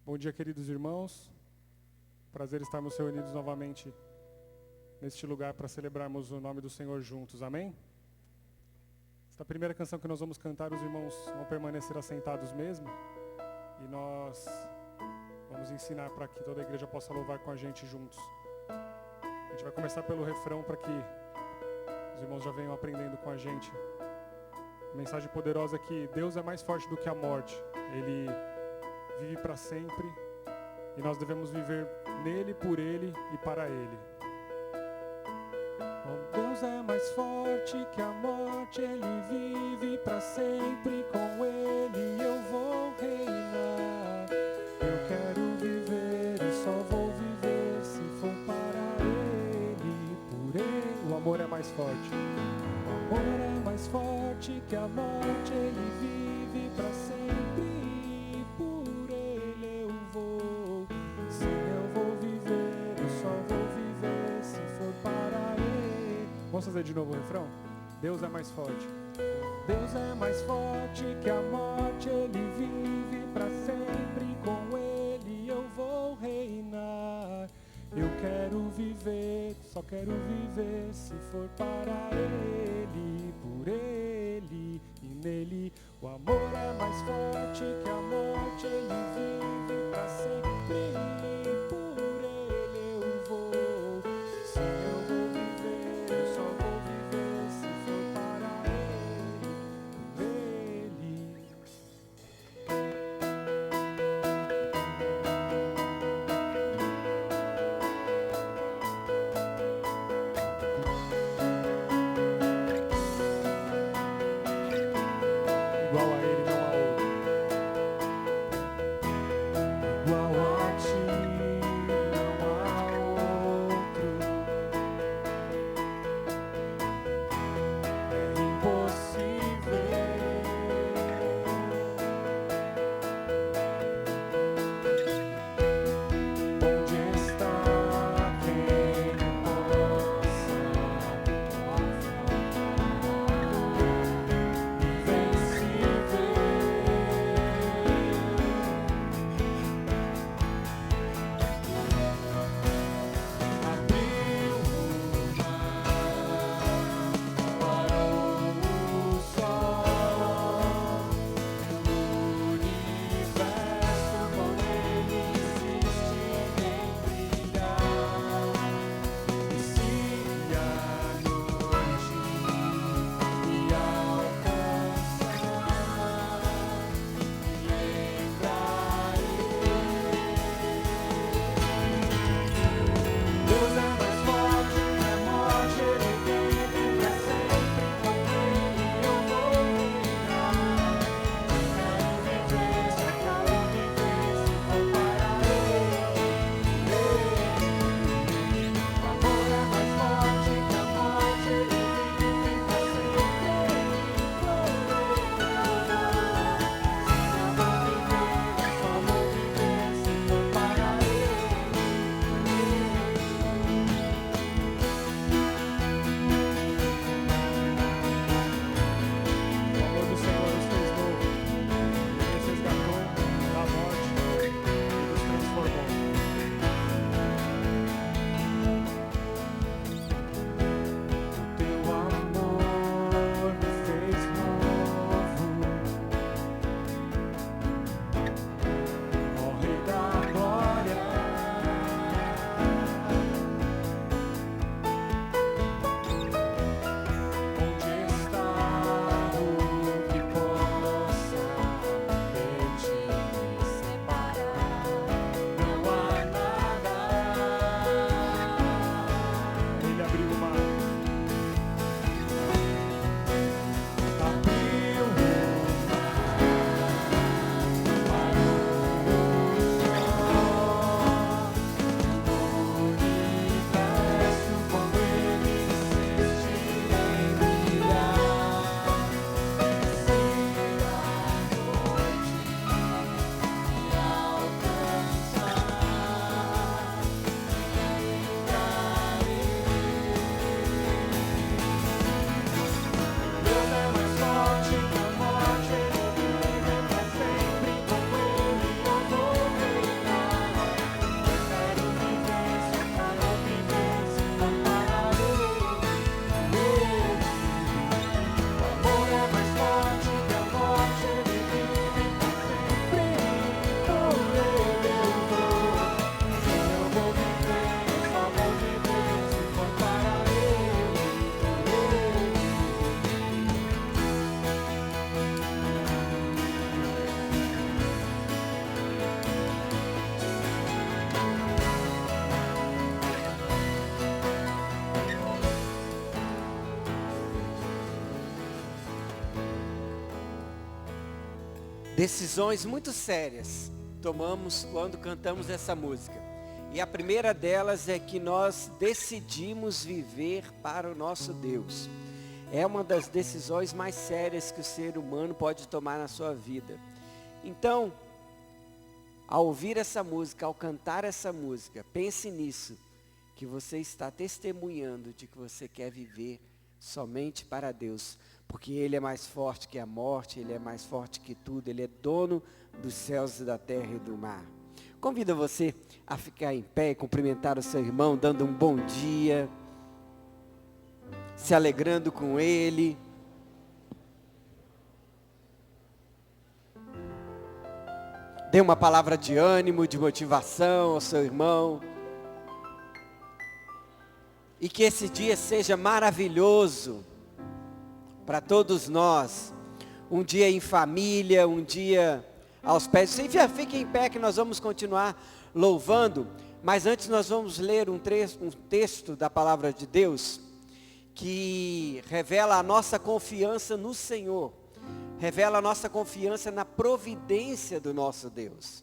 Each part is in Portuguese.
Bom dia, queridos irmãos. Prazer estarmos reunidos novamente neste lugar para celebrarmos o nome do Senhor juntos. Amém? Esta primeira canção que nós vamos cantar, os irmãos vão permanecer assentados mesmo. E nós vamos ensinar para que toda a igreja possa louvar com a gente juntos. A gente vai começar pelo refrão para que os irmãos já venham aprendendo com a gente. A mensagem poderosa é que Deus é mais forte do que a morte. Ele vive para sempre e nós devemos viver nele, por ele e para ele. Oh, Deus é mais forte que a morte, ele vive para sempre, com ele eu vou reinar. Eu quero viver e só vou viver se for para ele, por ele. O amor é mais forte. O amor é mais forte que a morte, ele vive para sempre. Vamos fazer de novo o refrão? Deus é mais forte. Deus é mais forte que a morte, ele vive para sempre, com ele eu vou reinar. Eu quero viver, só quero viver se for para ele, por ele e nele. O amor é mais forte que a morte, ele vive para sempre. Igual a ele não há outro. Decisões muito sérias tomamos quando cantamos essa música. E a primeira delas é que nós decidimos viver para o nosso Deus. É uma das decisões mais sérias que o ser humano pode tomar na sua vida. Então, ao ouvir essa música, ao cantar essa música, pense nisso, que você está testemunhando de que você quer viver somente para Deus. Porque Ele é mais forte que a morte, Ele é mais forte que tudo, Ele é dono dos céus e da terra e do mar. Convido você a ficar em pé e cumprimentar o seu irmão, dando um bom dia, se alegrando com ele. Dê uma palavra de ânimo, de motivação ao seu irmão. E que esse dia seja maravilhoso para todos nós. Um dia em família, um dia aos pés. Fique em pé que nós vamos continuar louvando. Mas antes nós vamos ler um texto da palavra de Deus que revela a nossa confiança no Senhor. Revela a nossa confiança na providência do nosso Deus.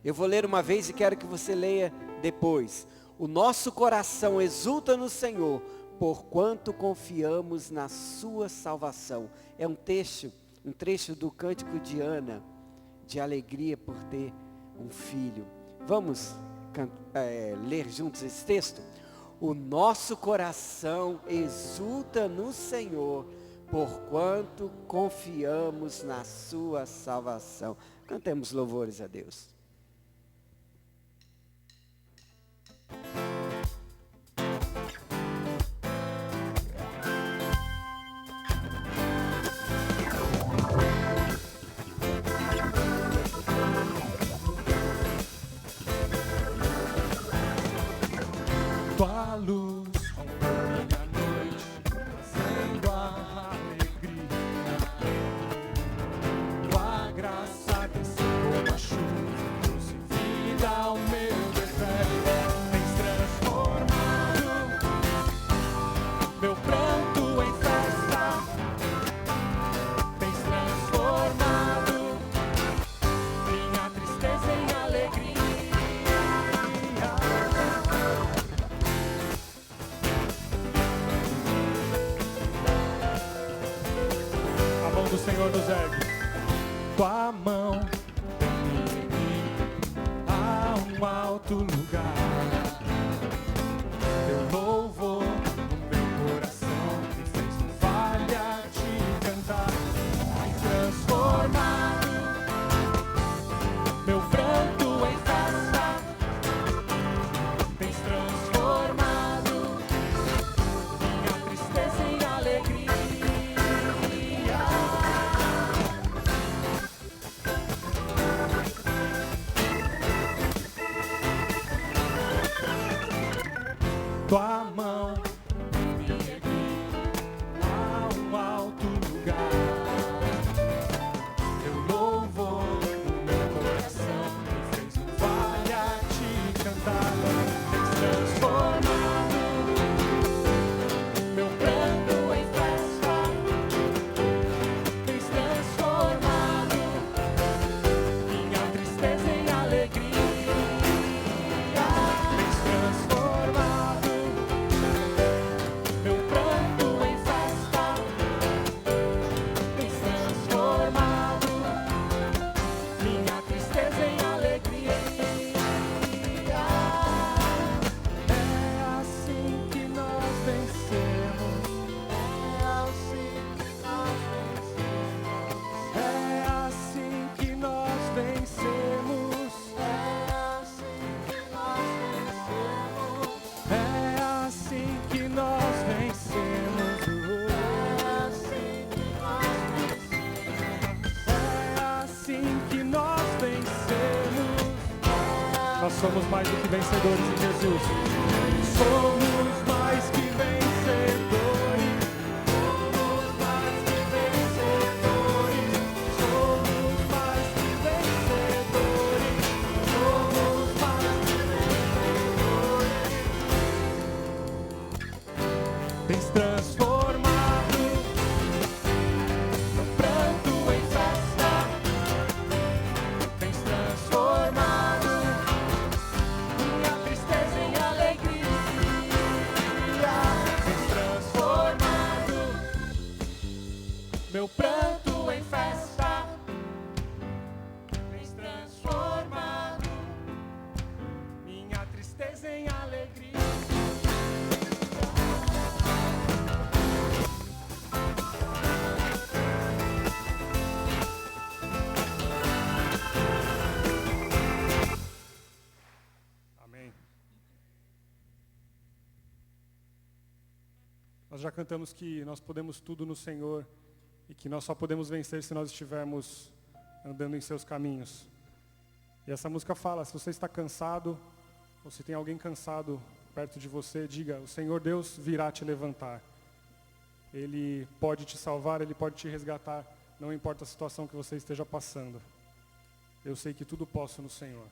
Eu vou ler uma vez e quero que você leia depois. O nosso coração exulta no Senhor, porquanto confiamos na sua salvação. É um trecho do cântico de Ana, de alegria por ter um filho. Vamos ler juntos esse texto? O nosso coração exulta no Senhor, porquanto confiamos na sua salvação. Cantemos louvores a Deus. Tua luz acompanha a noite, trazendo a alegria. Tua graça desce como a chuva, trouxe vida ao meu deserto. Tens transformado meu pranto em festa. Tens transformado minha tristeza em alegria. O Senhor nos ergue, tua mão me a um alto lugar. Teu louvor no meu coração me fez um vale a te cantar. Tens transformado meu pranto em festa. Tens transformado minha tristeza em alegria. Tua mão me ergue a um alto lugar. Teu louvor no meu coração me fez um vale a te cantar. Tens transformado meu pranto em festa. Tens transformado minha tristeza em alegria. Tens transformado meu pranto em festa. Tens transformado minha tristeza em alegria. É assim que nós vencemos. É assim que nós vencemos. É assim que nós vencemos. É assim que nós vencemos. Nós somos mais do que vencedores em Jesus. Somos mais que vencedores. Somos mais que vencedores. Somos mais que vencedores. Somos mais que vencedores. Tens transformado meu pranto em festa. em alegria. Amém. Nós já cantamos que nós podemos tudo no Senhor e que nós só podemos vencer se nós estivermos andando em seus caminhos. E essa música fala, se você está cansado, ou se tem alguém cansado perto de você, diga, o Senhor Deus virá te levantar. Ele pode te salvar, Ele pode te resgatar, não importa a situação que você esteja passando. Eu sei que tudo posso no Senhor.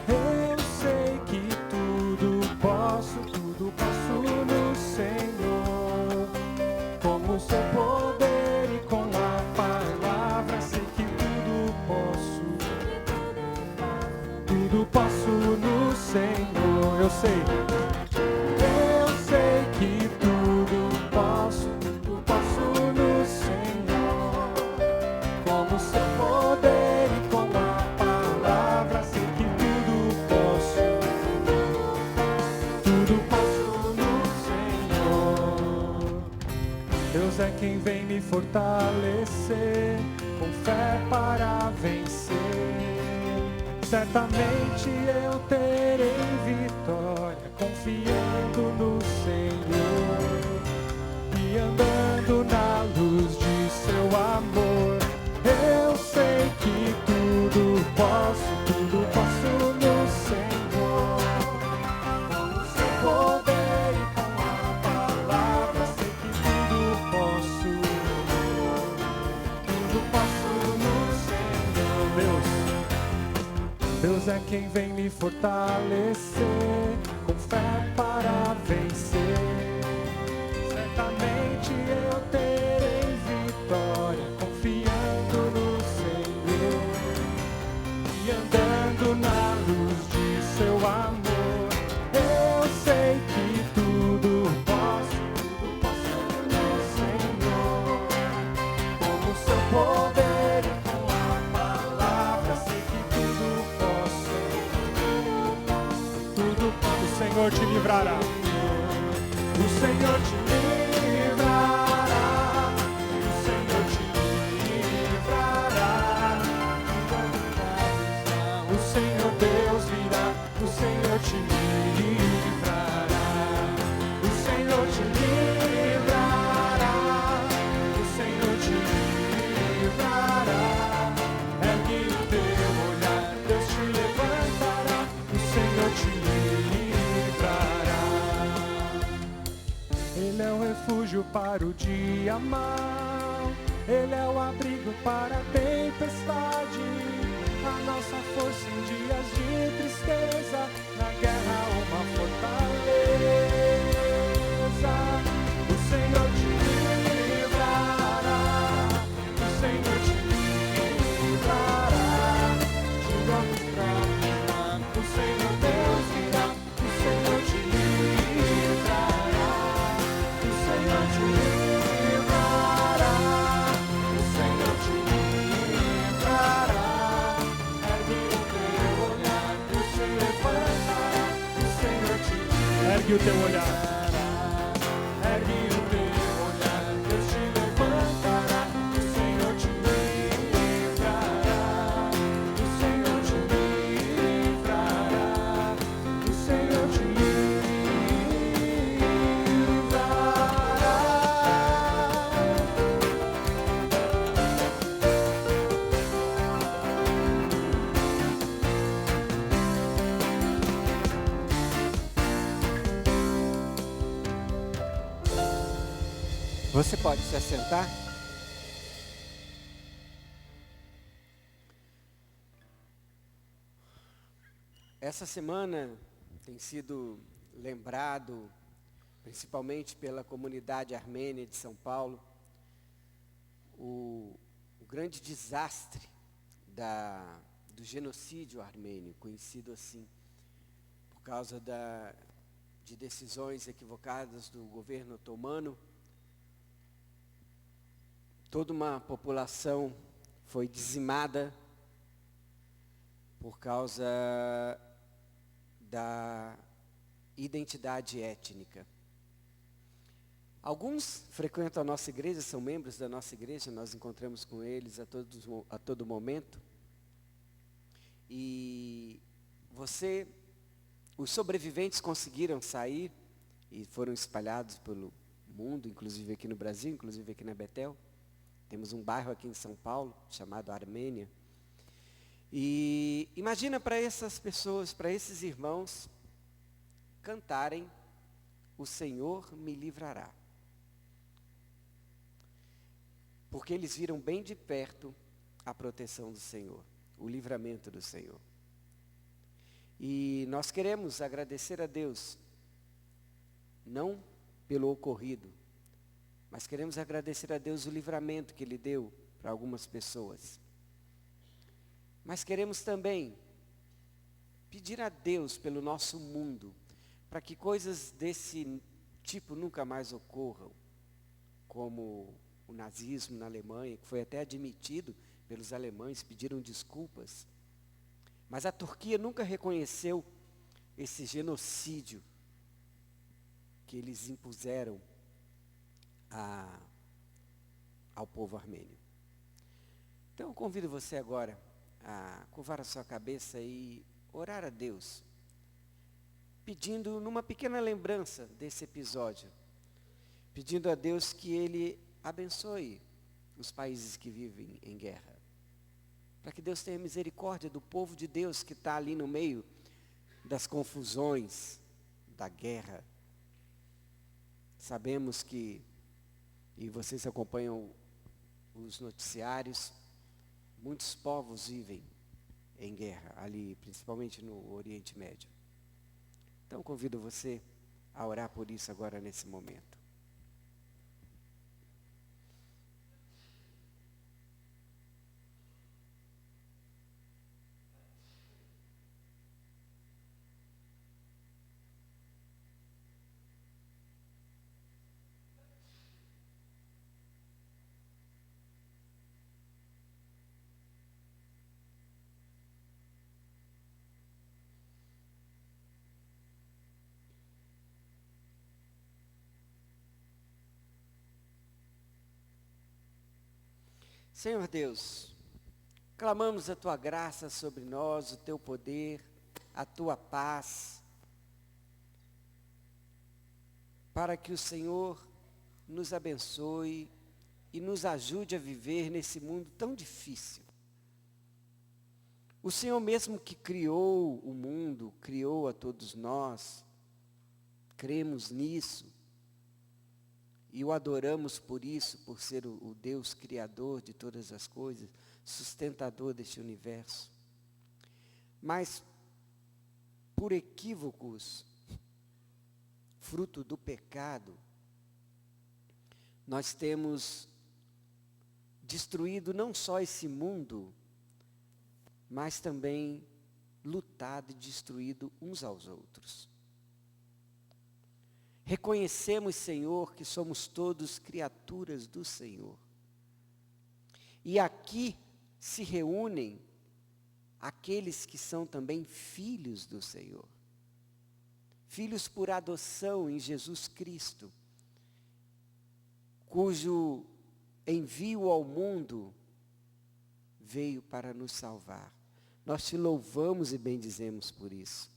Eu sei que tudo posso no Senhor. Com o seu poder e com a palavra, sei que tudo posso no Senhor. Eu sei que tudo posso no Senhor. Com o seu poder e com a palavra, sei que tudo posso no Senhor. Deus é quem vem me fortalecer, com fé para vencer. Certamente eu terei vitória, confiando no Senhor e andando na luz de seu amor. Eu sei que tudo posso no Senhor. Com o seu poder e com a palavra, sei que tudo posso no Senhor. Deus é quem vem me fortalecer, com fé para vencer. Certamente eu terei vitória, confiando no Senhor e andando na luz de seu amor. Eu sei que tudo posso no Senhor. Com o seu poder e com a palavra, sei que tudo posso. O Senhor te livrará. O Senhor te livrará. O Senhor te livrará. O Senhor Deus virá. O Senhor te livrará. O Senhor te livrará. O Senhor te livrará. Ergue o teu olhar, Deus te levantará. O Senhor te livrará. Ele é o refúgio para o dia mau, Ele é o abrigo para a tempestade, a nossa força em dias de tristeza, na guerra uma fortaleza. O Senhor te livrará, o Senhor te livrará, de golpes fracos, o Senhor Deus virá, o Senhor te livrará. O Senhor te livrará, o Senhor te livrará. Ergue o teu olhar, Deus te levantará. O Senhor te livrará. Ergue o teu olhar. Ergue o teu olhar, Deus te levantará. O Senhor te livrará. O Senhor te livrará. O Senhor te Você pode se assentar? Essa semana tem sido lembrado, principalmente pela comunidade armênia de São Paulo, o grande desastre do genocídio armênio, conhecido assim. por causa de decisões equivocadas do governo otomano. Toda uma população foi dizimada por causa da identidade étnica. Alguns frequentam a nossa igreja, são membros da nossa igreja, nós encontramos com eles a todo momento. E os sobreviventes conseguiram sair e foram espalhados pelo mundo, inclusive aqui no Brasil, inclusive aqui na Betel. Temos um bairro aqui em São Paulo, chamado Armênia. E imagina para essas pessoas, para esses irmãos, cantarem "O Senhor me livrará". Porque eles viram bem de perto a proteção do Senhor, o livramento do Senhor. E nós queremos agradecer a Deus, não pelo ocorrido, mas queremos agradecer a Deus o livramento que Ele deu para algumas pessoas. Mas queremos também pedir a Deus pelo nosso mundo, para que coisas desse tipo nunca mais ocorram, como o nazismo na Alemanha, que foi até admitido pelos alemães, pediram desculpas. Mas a Turquia nunca reconheceu esse genocídio que eles impuseram ao povo armênio. Então eu convido você agora a curvar a sua cabeça e orar a Deus, pedindo, numa pequena lembrança desse episódio, pedindo a Deus que Ele abençoe os países que vivem em guerra, para que Deus tenha misericórdia do povo de Deus que está ali no meio das confusões, da guerra. Sabemos que, e vocês acompanham os noticiários, muitos povos vivem em guerra ali, principalmente no Oriente Médio. Então convido você a orar por isso agora nesse momento. Senhor Deus, clamamos a Tua graça sobre nós, o Teu poder, a Tua paz, para que o Senhor nos abençoe e nos ajude a viver nesse mundo tão difícil. O Senhor mesmo que criou o mundo, criou a todos nós, cremos nisso, e o adoramos por isso, por ser o Deus criador de todas as coisas, sustentador deste universo. Mas, por equívocos, fruto do pecado, nós temos destruído não só esse mundo, mas também lutado e destruído uns aos outros. Reconhecemos, Senhor, que somos todos criaturas do Senhor. E aqui se reúnem aqueles que são também filhos do Senhor. Filhos por adoção em Jesus Cristo, cujo envio ao mundo veio para nos salvar. Nós te louvamos e bendizemos por isso.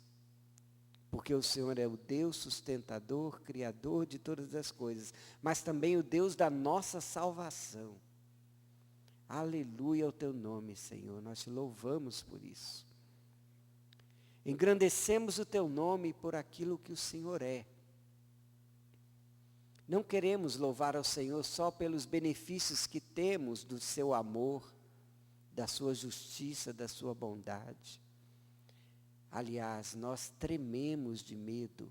Porque o Senhor é o Deus sustentador, criador de todas as coisas, mas também o Deus da nossa salvação. Aleluia ao teu nome, Senhor, nós te louvamos por isso. Engrandecemos o teu nome por aquilo que o Senhor é. Não queremos louvar ao Senhor só pelos benefícios que temos do seu amor, da sua justiça, da sua bondade. Aliás, nós trememos de medo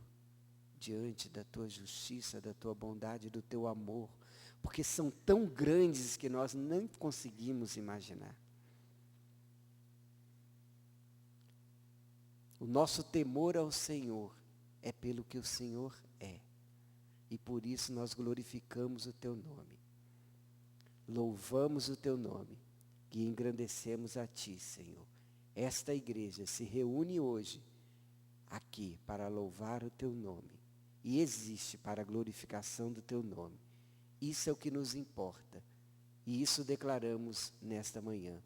diante da tua justiça, da tua bondade, do teu amor, porque são tão grandes que nós não conseguimos imaginar. O nosso temor ao Senhor é pelo que o Senhor é. E por isso nós glorificamos o teu nome. Louvamos o teu nome e engrandecemos a ti, Senhor. Esta igreja se reúne hoje aqui para louvar o teu nome e existe para a glorificação do teu nome. Isso é o que nos importa e isso declaramos nesta manhã.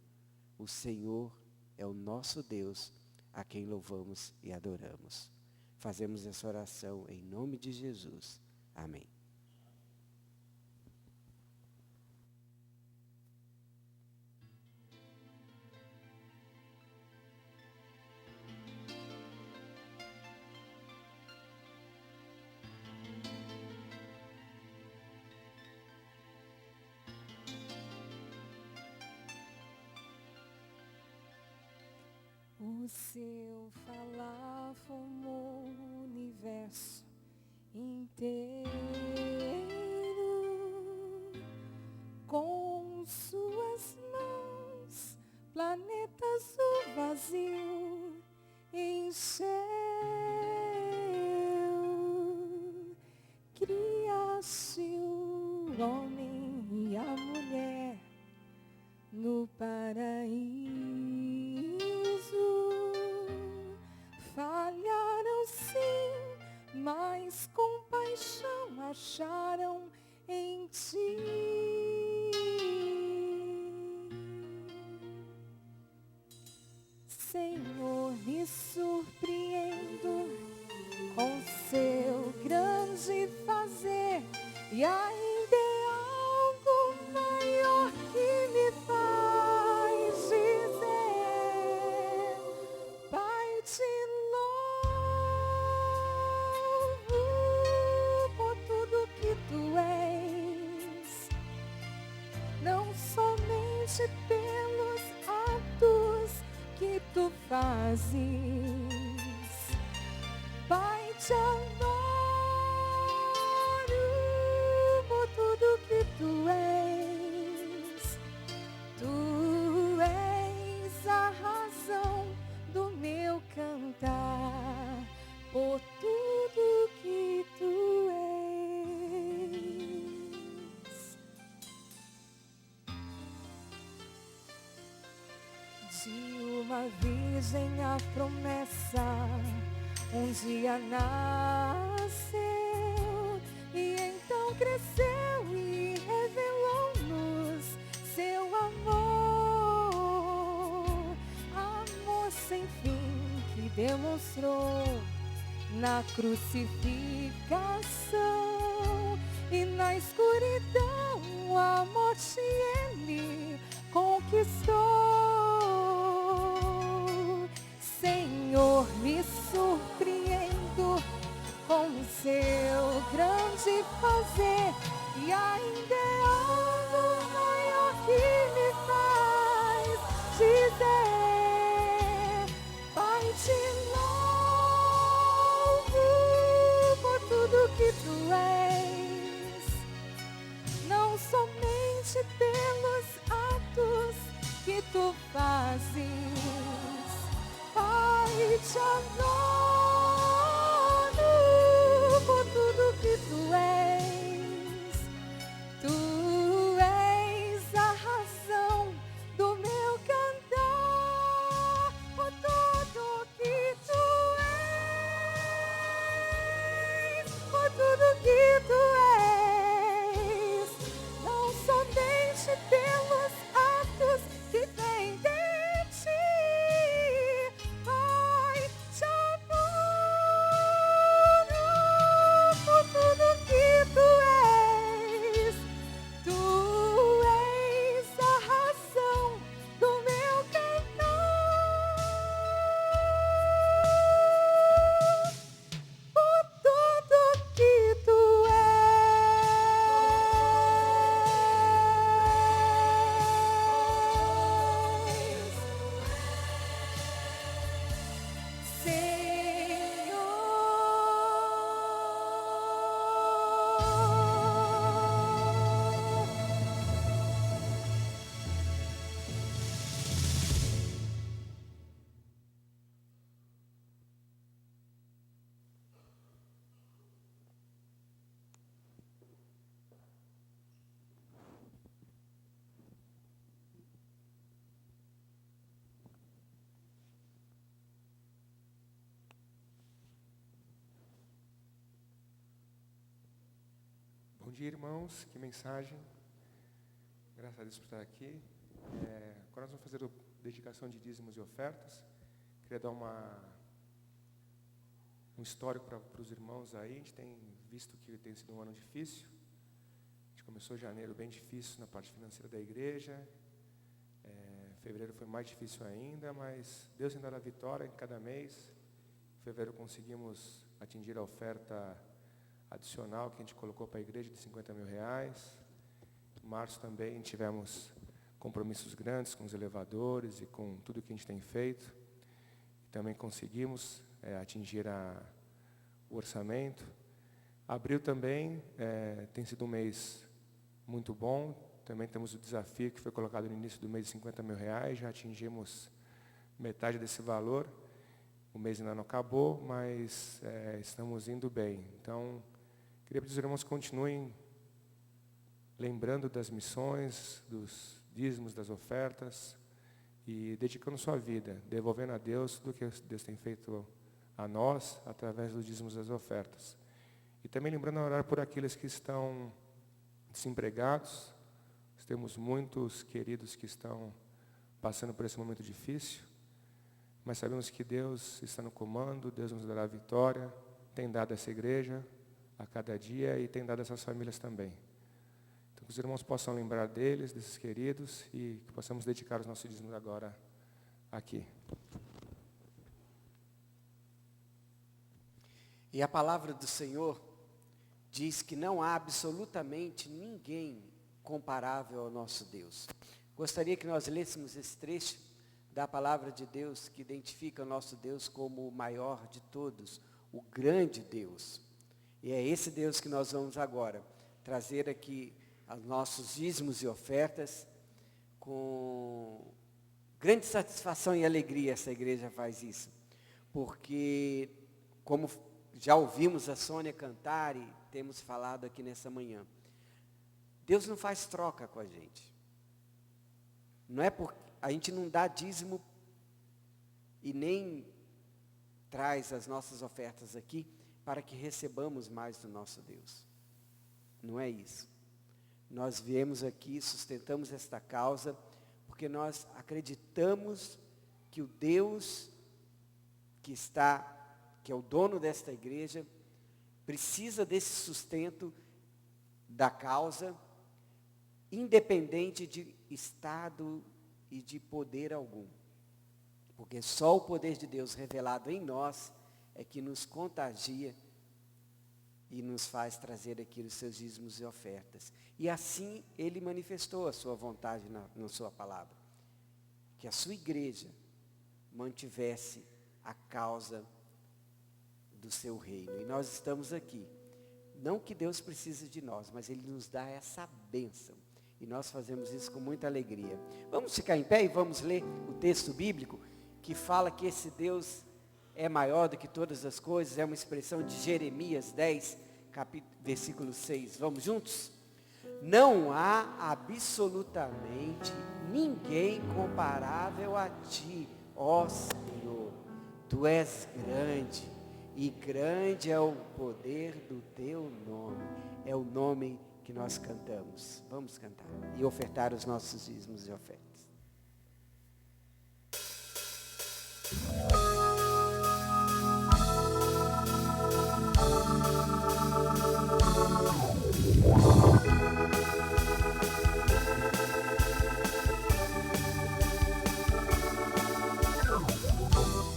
O Senhor é o nosso Deus, a quem louvamos e adoramos. Fazemos essa oração em nome de Jesus. Amém. O seu falar formou o universo inteiro, com suas mãos, planetas do vazio encheu, criaste o homem e a mulher no paraíso. Falharam sim, mas compaixão acharam em ti. Senhor, me surpreendo com seu grande fazer e ainda é algo maior que me faz dizer, Pai, te louvo por tudo que tu és, não somente pelos atos que tu fazes, Pai, te adoro por tudo que tu és. Tu és a razão do meu cantar, por tudo que tu és. De uma virgem a promessa um dia nasceu e então cresceu e revelou-nos seu amor, amor sem fim que demonstrou na crucificação e na escuridão a morte ele conquistou. Senhor, me surpreendo com o seu grande fazer e ainda é algo maior que me faz dizer, Pai, te louvo por tudo que tu és, não somente pelos atos que tu fazes, Pai, te adoro por tudo que tu és. Tu dia, irmãos. Que mensagem. Graças a Deus por estar aqui. Agora nós vamos fazer a dedicação de dízimos e ofertas. Queria dar um histórico para os irmãos aí. A gente tem visto que tem sido um ano difícil. A gente começou janeiro bem difícil na parte financeira da igreja. Fevereiro foi mais difícil ainda, mas Deus tem dado a vitória em cada mês. Em fevereiro conseguimos atingir a oferta adicional que a gente colocou para a igreja de R$50 mil. Em março também tivemos compromissos grandes com os elevadores e com tudo que a gente tem feito. Também conseguimos atingir o orçamento. Abril também tem sido um mês muito bom. Também temos o desafio que foi colocado no início do mês de R$50 mil. Já atingimos metade desse valor. O mês ainda não acabou, mas estamos indo bem. Então, queria pedir aos irmãos que continuem lembrando das missões, dos dízimos, das ofertas e dedicando sua vida, devolvendo a Deus tudo que Deus tem feito a nós através dos dízimos e das ofertas. E também lembrando a orar por aqueles que estão desempregados. Nós temos muitos queridos que estão passando por esse momento difícil, mas sabemos que Deus está no comando, Deus nos dará a vitória, tem dado essa igreja a cada dia e tem dado essas famílias também. Então, que os irmãos possam lembrar deles, desses queridos, e que possamos dedicar os nossos dízimos agora aqui. E a palavra do Senhor diz que não há absolutamente ninguém comparável ao nosso Deus. Gostaria que nós lêssemos esse trecho da palavra de Deus que identifica o nosso Deus como o maior de todos, o grande Deus. E é esse Deus que nós vamos agora trazer aqui aos nossos dízimos e ofertas. Com grande satisfação e alegria essa igreja faz isso. Porque, como já ouvimos a Sônia cantar e temos falado aqui nessa manhã, Deus não faz troca com a gente. Não é porque a gente não dá dízimo e nem traz as nossas ofertas aqui para que recebamos mais do nosso Deus. Não é isso. Nós viemos aqui, sustentamos esta causa, porque nós acreditamos que o Deus que é o dono desta igreja, precisa desse sustento da causa, independente de estado e de poder algum. Porque só o poder de Deus revelado em nós é que nos contagia e nos faz trazer aqui os seus dízimos e ofertas. E assim Ele manifestou a sua vontade na sua palavra. Que a sua igreja mantivesse a causa do seu reino. E nós estamos aqui. Não que Deus precise de nós, mas Ele nos dá essa bênção. E nós fazemos isso com muita alegria. Vamos ficar em pé e vamos ler o texto bíblico que fala que esse Deus é maior do que todas as coisas. É uma expressão de Jeremias 10, versículo 6. Vamos juntos? Não há absolutamente ninguém comparável a ti, ó Senhor. Tu és grande, e grande é o poder do teu nome. É o nome que nós cantamos. Vamos cantar e ofertar os nossos dízimos e ofertas.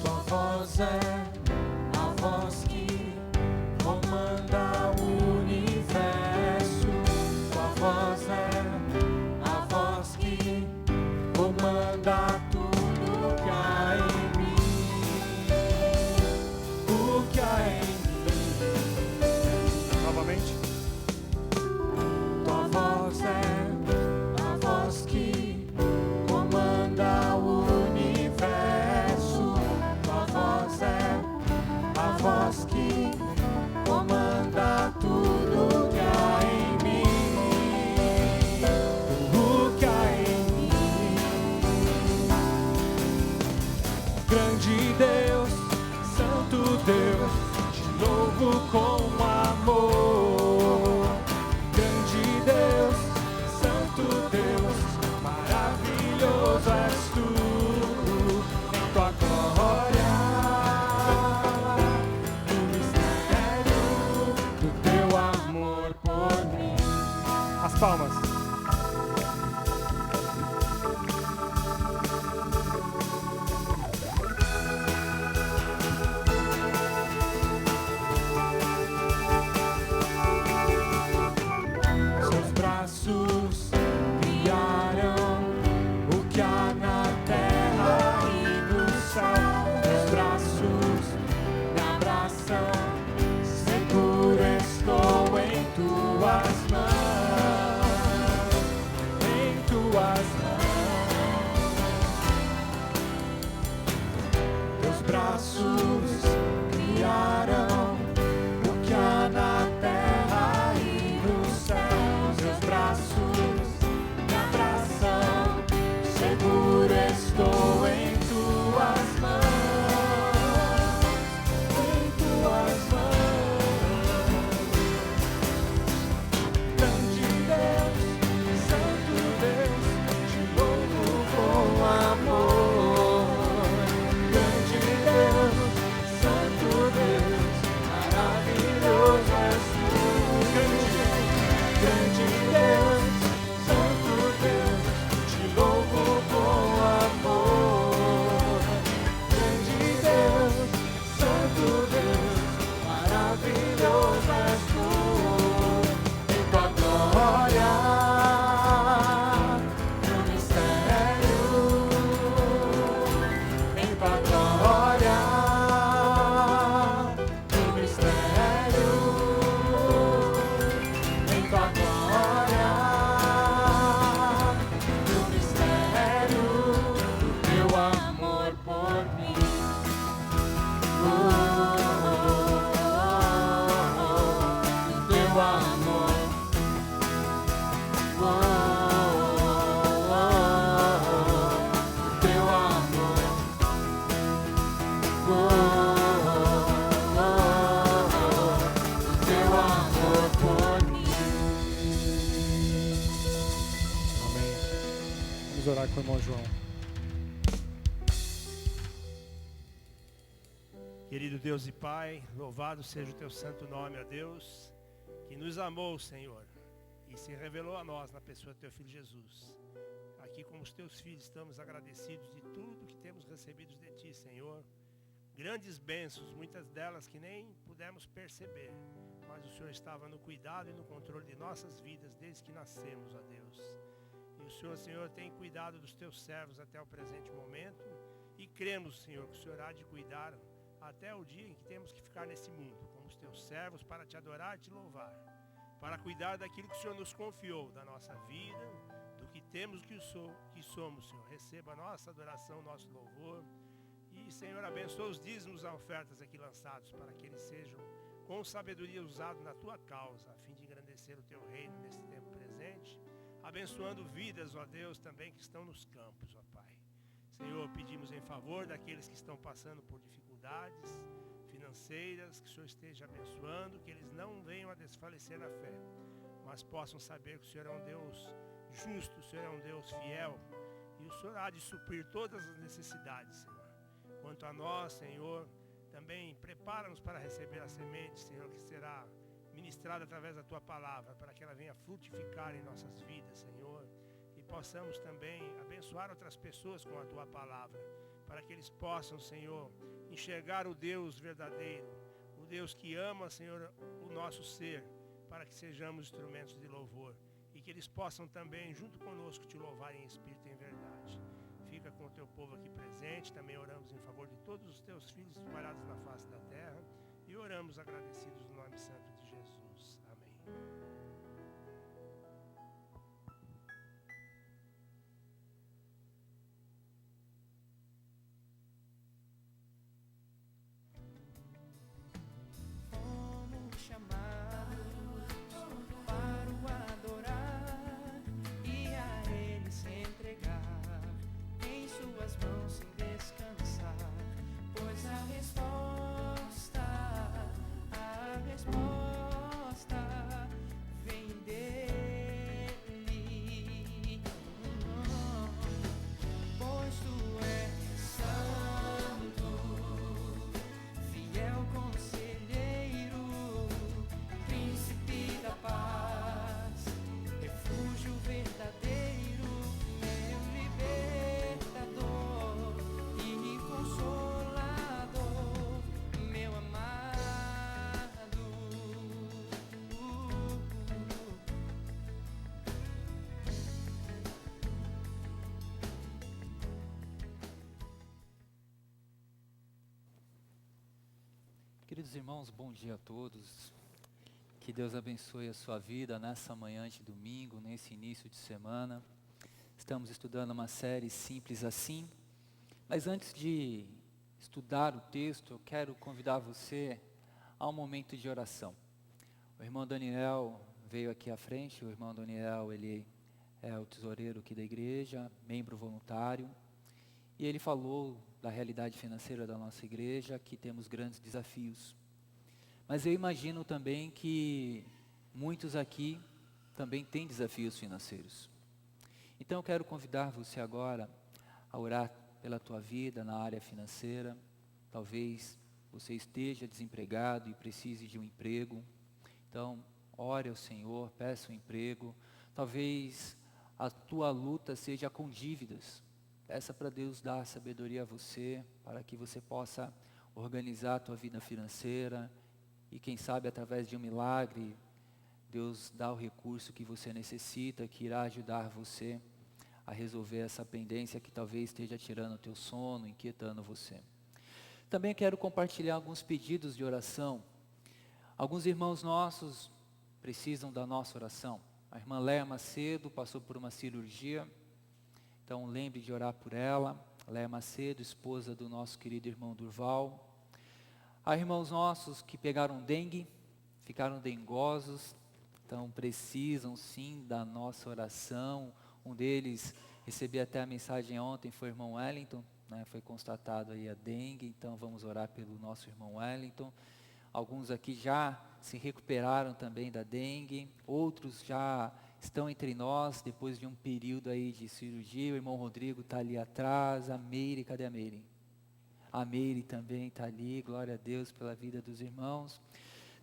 Tua voz é a voz que comanda o universo. Tua voz é a voz que comanda tudo que há em mim. O que há em mim. Novamente. Tua voz é a voz que comanda o universo. Tua voz é a voz que comanda tudo que há em mim. Tudo que há em mim. Grande Deus, Santo Deus, de novo com amor. palmas. Seus braços criaram o que há na terra e no céu. Meus braços me abraçam, seguro estou em tuas mãos, em tuas mãos. Teus braços criaram o que há na terra e no céu. Meus braços me abraçam, seguro estou em tuas mãos, em tuas mãos. Grande Deus, Santo Deus, te louvo com amor. Grande Deus, Santo Deus, maravilhoso és tu. Grande Deus, Santo Deus, te louvo com amor. Grande Deus, Santo Deus, maravilhoso és tu. Em tua glória, no mistério, em tua glória, no mistério, em tua glória, no mistério do teu amor por mim. Do teu amor. Do teu amor. Do teu amor por mim. Amém. Vamos orar com o irmão João. Querido Deus e Pai, louvado seja o teu santo nome, ó Deus, que nos amou, Senhor, e se revelou a nós na pessoa do teu Filho Jesus. Aqui como os teus filhos estamos agradecidos de tudo que temos recebido de ti, Senhor. Grandes bênçãos, muitas delas que nem pudemos perceber, mas o Senhor estava no cuidado e no controle de nossas vidas desde que nascemos, ó Deus. E o Senhor, tem cuidado dos teus servos até o presente momento, e cremos, Senhor, que o Senhor há de cuidar até o dia em que temos que ficar nesse mundo, como os teus servos, para te adorar e te louvar, para cuidar daquilo que o Senhor nos confiou, da nossa vida, do que temos que somos, Senhor. Receba a nossa adoração, nosso louvor. E, Senhor, abençoa os dízimos e ofertas aqui lançados, para que eles sejam com sabedoria usados na tua causa, a fim de engrandecer o teu reino nesse tempo presente, abençoando vidas, ó Deus, também que estão nos campos, ó Pai. Senhor, pedimos em favor daqueles que estão passando por dificuldades financeiras, que o Senhor esteja abençoando, que eles não venham a desfalecer na fé, mas possam saber que o Senhor é um Deus justo, o Senhor é um Deus fiel, e o Senhor há de suprir todas as necessidades, Senhor. Quanto a nós, Senhor, também prepara-nos para receber a semente, Senhor, que será ministrada através da Tua palavra, para que ela venha frutificar em nossas vidas, Senhor, e possamos também abençoar outras pessoas com a Tua palavra, para que eles possam, Senhor, enxergar o Deus verdadeiro, o Deus que ama, Senhor, o nosso ser, para que sejamos instrumentos de louvor, e que eles possam também, junto conosco, te louvar em espírito e em verdade. Fica com o teu povo aqui presente. Também oramos em favor de todos os teus filhos espalhados na face da terra, e oramos agradecidos no nome santo de Jesus. Amém. Fomos chamados para o adorar e a Ele se entregar, em suas mãos se descansar, pois a resposta Queridos irmãos, bom dia a todos. Que Deus abençoe a sua vida nessa manhã de domingo, nesse início de semana. Estamos estudando uma série Simples Assim. Mas antes de estudar o texto, eu quero convidar você a um momento de oração. O irmão Daniel veio aqui à frente. O irmão Daniel, ele é o tesoureiro aqui da igreja, membro voluntário. E ele falou da realidade financeira da nossa igreja, que temos grandes desafios. Mas eu imagino também que muitos aqui também têm desafios financeiros. Então eu quero convidar você agora a orar pela tua vida na área financeira. Talvez você esteja desempregado e precise de um emprego. Então, ore ao Senhor, peça um emprego. Talvez a tua luta seja com dívidas. Peça para Deus dar sabedoria a você, para que você possa organizar a tua vida financeira e quem sabe através de um milagre, Deus dá o recurso que você necessita, que irá ajudar você a resolver essa pendência que talvez esteja tirando o teu sono, inquietando você. Também quero compartilhar alguns pedidos de oração. Alguns irmãos nossos precisam da nossa oração. A irmã Léa Macedo passou por uma cirurgia. Então lembre de orar por ela. Léa Macedo, esposa do nosso querido irmão Durval. Há irmãos nossos que pegaram dengue, ficaram dengosos, então precisam sim da nossa oração. Um deles, recebi até a mensagem ontem, foi o irmão Wellington, né? Foi constatado aí a dengue, então vamos orar pelo nosso irmão Wellington. Alguns aqui já se recuperaram também da dengue, outros já estão entre nós depois de um período aí de cirurgia. O irmão Rodrigo está ali atrás. A Meire, cadê a Meire? A Meire também está ali, glória a Deus pela vida dos irmãos.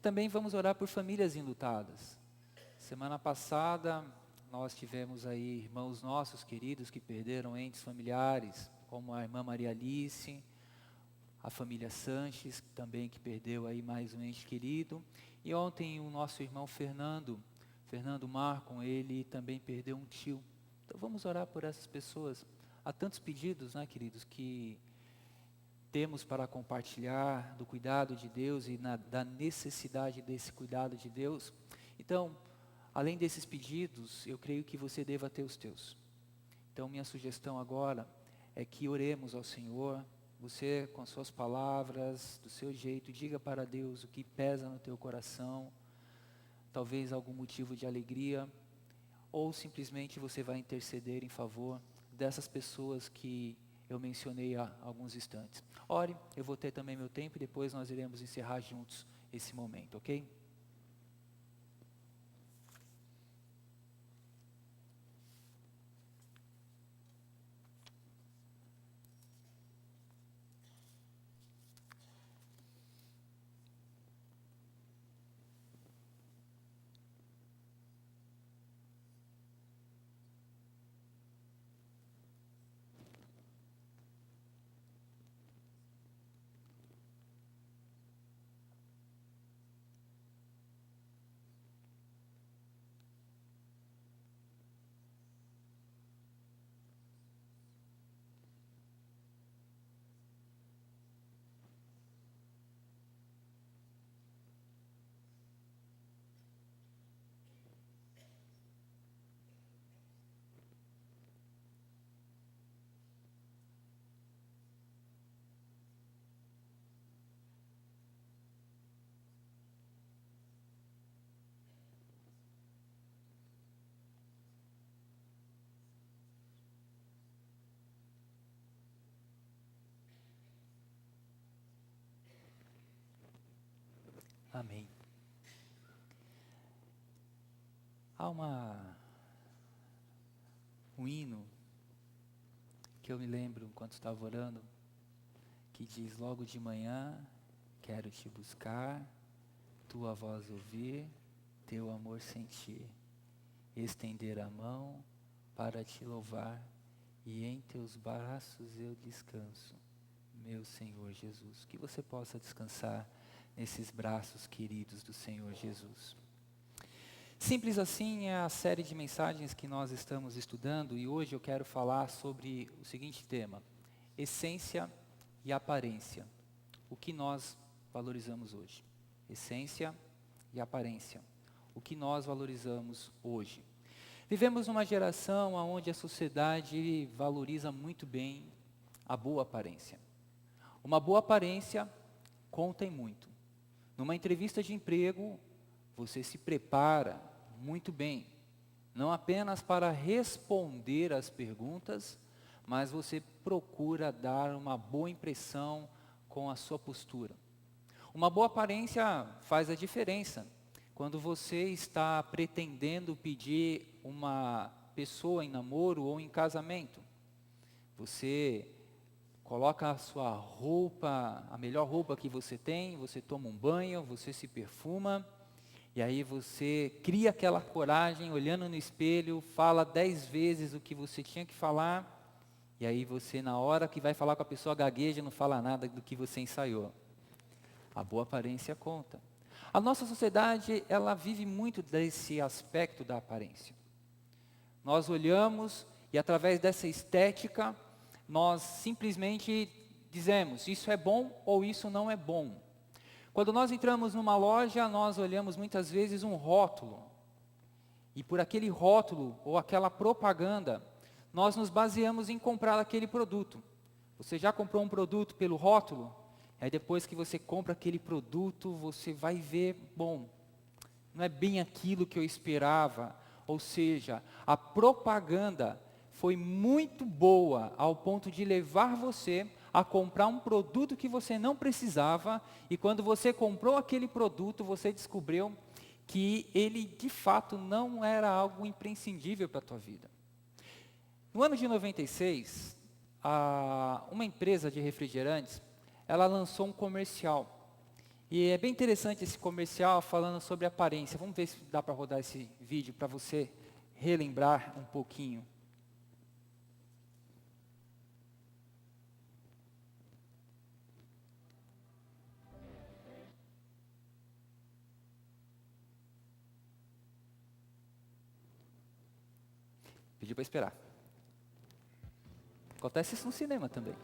Também vamos orar por famílias enlutadas. Semana passada nós tivemos aí irmãos nossos queridos que perderam entes familiares, como a irmã Maria Alice, a família Sanches, também que perdeu aí mais um ente querido. E ontem o nosso irmão Fernando Marcon, ele também perdeu um tio. Então vamos orar por essas pessoas. Há tantos pedidos, né, queridos, que temos para compartilhar do cuidado de Deus e da necessidade desse cuidado de Deus. Então, além desses pedidos, eu creio que você deva ter os teus. Então, minha sugestão agora é que oremos ao Senhor. Você, com suas palavras, do seu jeito, diga para Deus o que pesa no teu coração. Talvez algum motivo de alegria, ou simplesmente você vai interceder em favor dessas pessoas que eu mencionei há alguns instantes. Ore, eu vou ter também meu tempo e depois nós iremos encerrar juntos esse momento, ok? Amém. Há um hino que eu me lembro enquanto estava orando, que diz: logo de manhã quero te buscar, tua voz ouvir, teu amor sentir, estender a mão para te louvar, e em teus braços eu descanso, meu Senhor Jesus. Que você possa descansar nesses braços queridos do Senhor Jesus. Simples Assim é a série de mensagens que nós estamos estudando, e hoje eu quero falar sobre o seguinte tema: essência e aparência. O que nós valorizamos hoje? Essência e aparência. O que nós valorizamos hoje? Vivemos numa geração onde a sociedade valoriza muito bem a boa aparência. Uma boa aparência conta em muito. Numa entrevista de emprego, você se prepara muito bem, não apenas para responder às perguntas, mas você procura dar uma boa impressão com a sua postura. Uma boa aparência faz a diferença quando você está pretendendo pedir uma pessoa em namoro ou em casamento. Você coloca a sua roupa, a melhor roupa que você tem, você toma um banho, você se perfuma, e aí você cria aquela coragem, olhando no espelho, fala 10 vezes o que você tinha que falar, e aí você, na hora que vai falar com a pessoa, gagueja e não fala nada do que você ensaiou. A boa aparência conta. A nossa sociedade, ela vive muito desse aspecto da aparência. Nós olhamos e através dessa estética, nós simplesmente dizemos, isso é bom ou isso não é bom. Quando nós entramos numa loja, nós olhamos muitas vezes um rótulo. E por aquele rótulo ou aquela propaganda, nós nos baseamos em comprar aquele produto. Você já comprou um produto pelo rótulo? Aí depois que você compra aquele produto, você vai ver, bom, não é bem aquilo que eu esperava. Ou seja, a propaganda foi muito boa ao ponto de levar você a comprar um produto que você não precisava, e quando você comprou aquele produto, você descobriu que ele de fato não era algo imprescindível para a tua vida. No ano de 96, uma empresa de refrigerantes, ela lançou um comercial. E é bem interessante esse comercial falando sobre aparência. Vamos ver se dá para rodar esse vídeo para você relembrar um pouquinho. Pedi para esperar. Acontece isso no cinema também.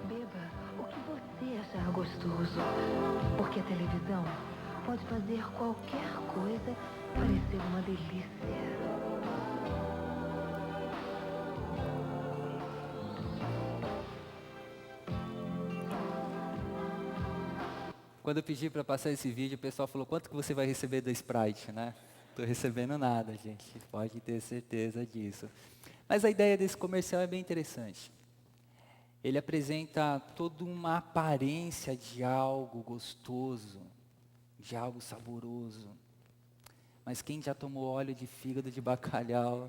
Beba o que você achar gostoso, porque a televisão pode fazer qualquer coisa parecer uma delícia. Quando eu pedi para passar esse vídeo, o pessoal falou, quanto que você vai receber da Sprite, né? Estou recebendo nada, gente, pode ter certeza disso. Mas a ideia desse comercial é bem interessante. Ele apresenta toda uma aparência de algo gostoso, de algo saboroso. Mas quem já tomou óleo de fígado de bacalhau,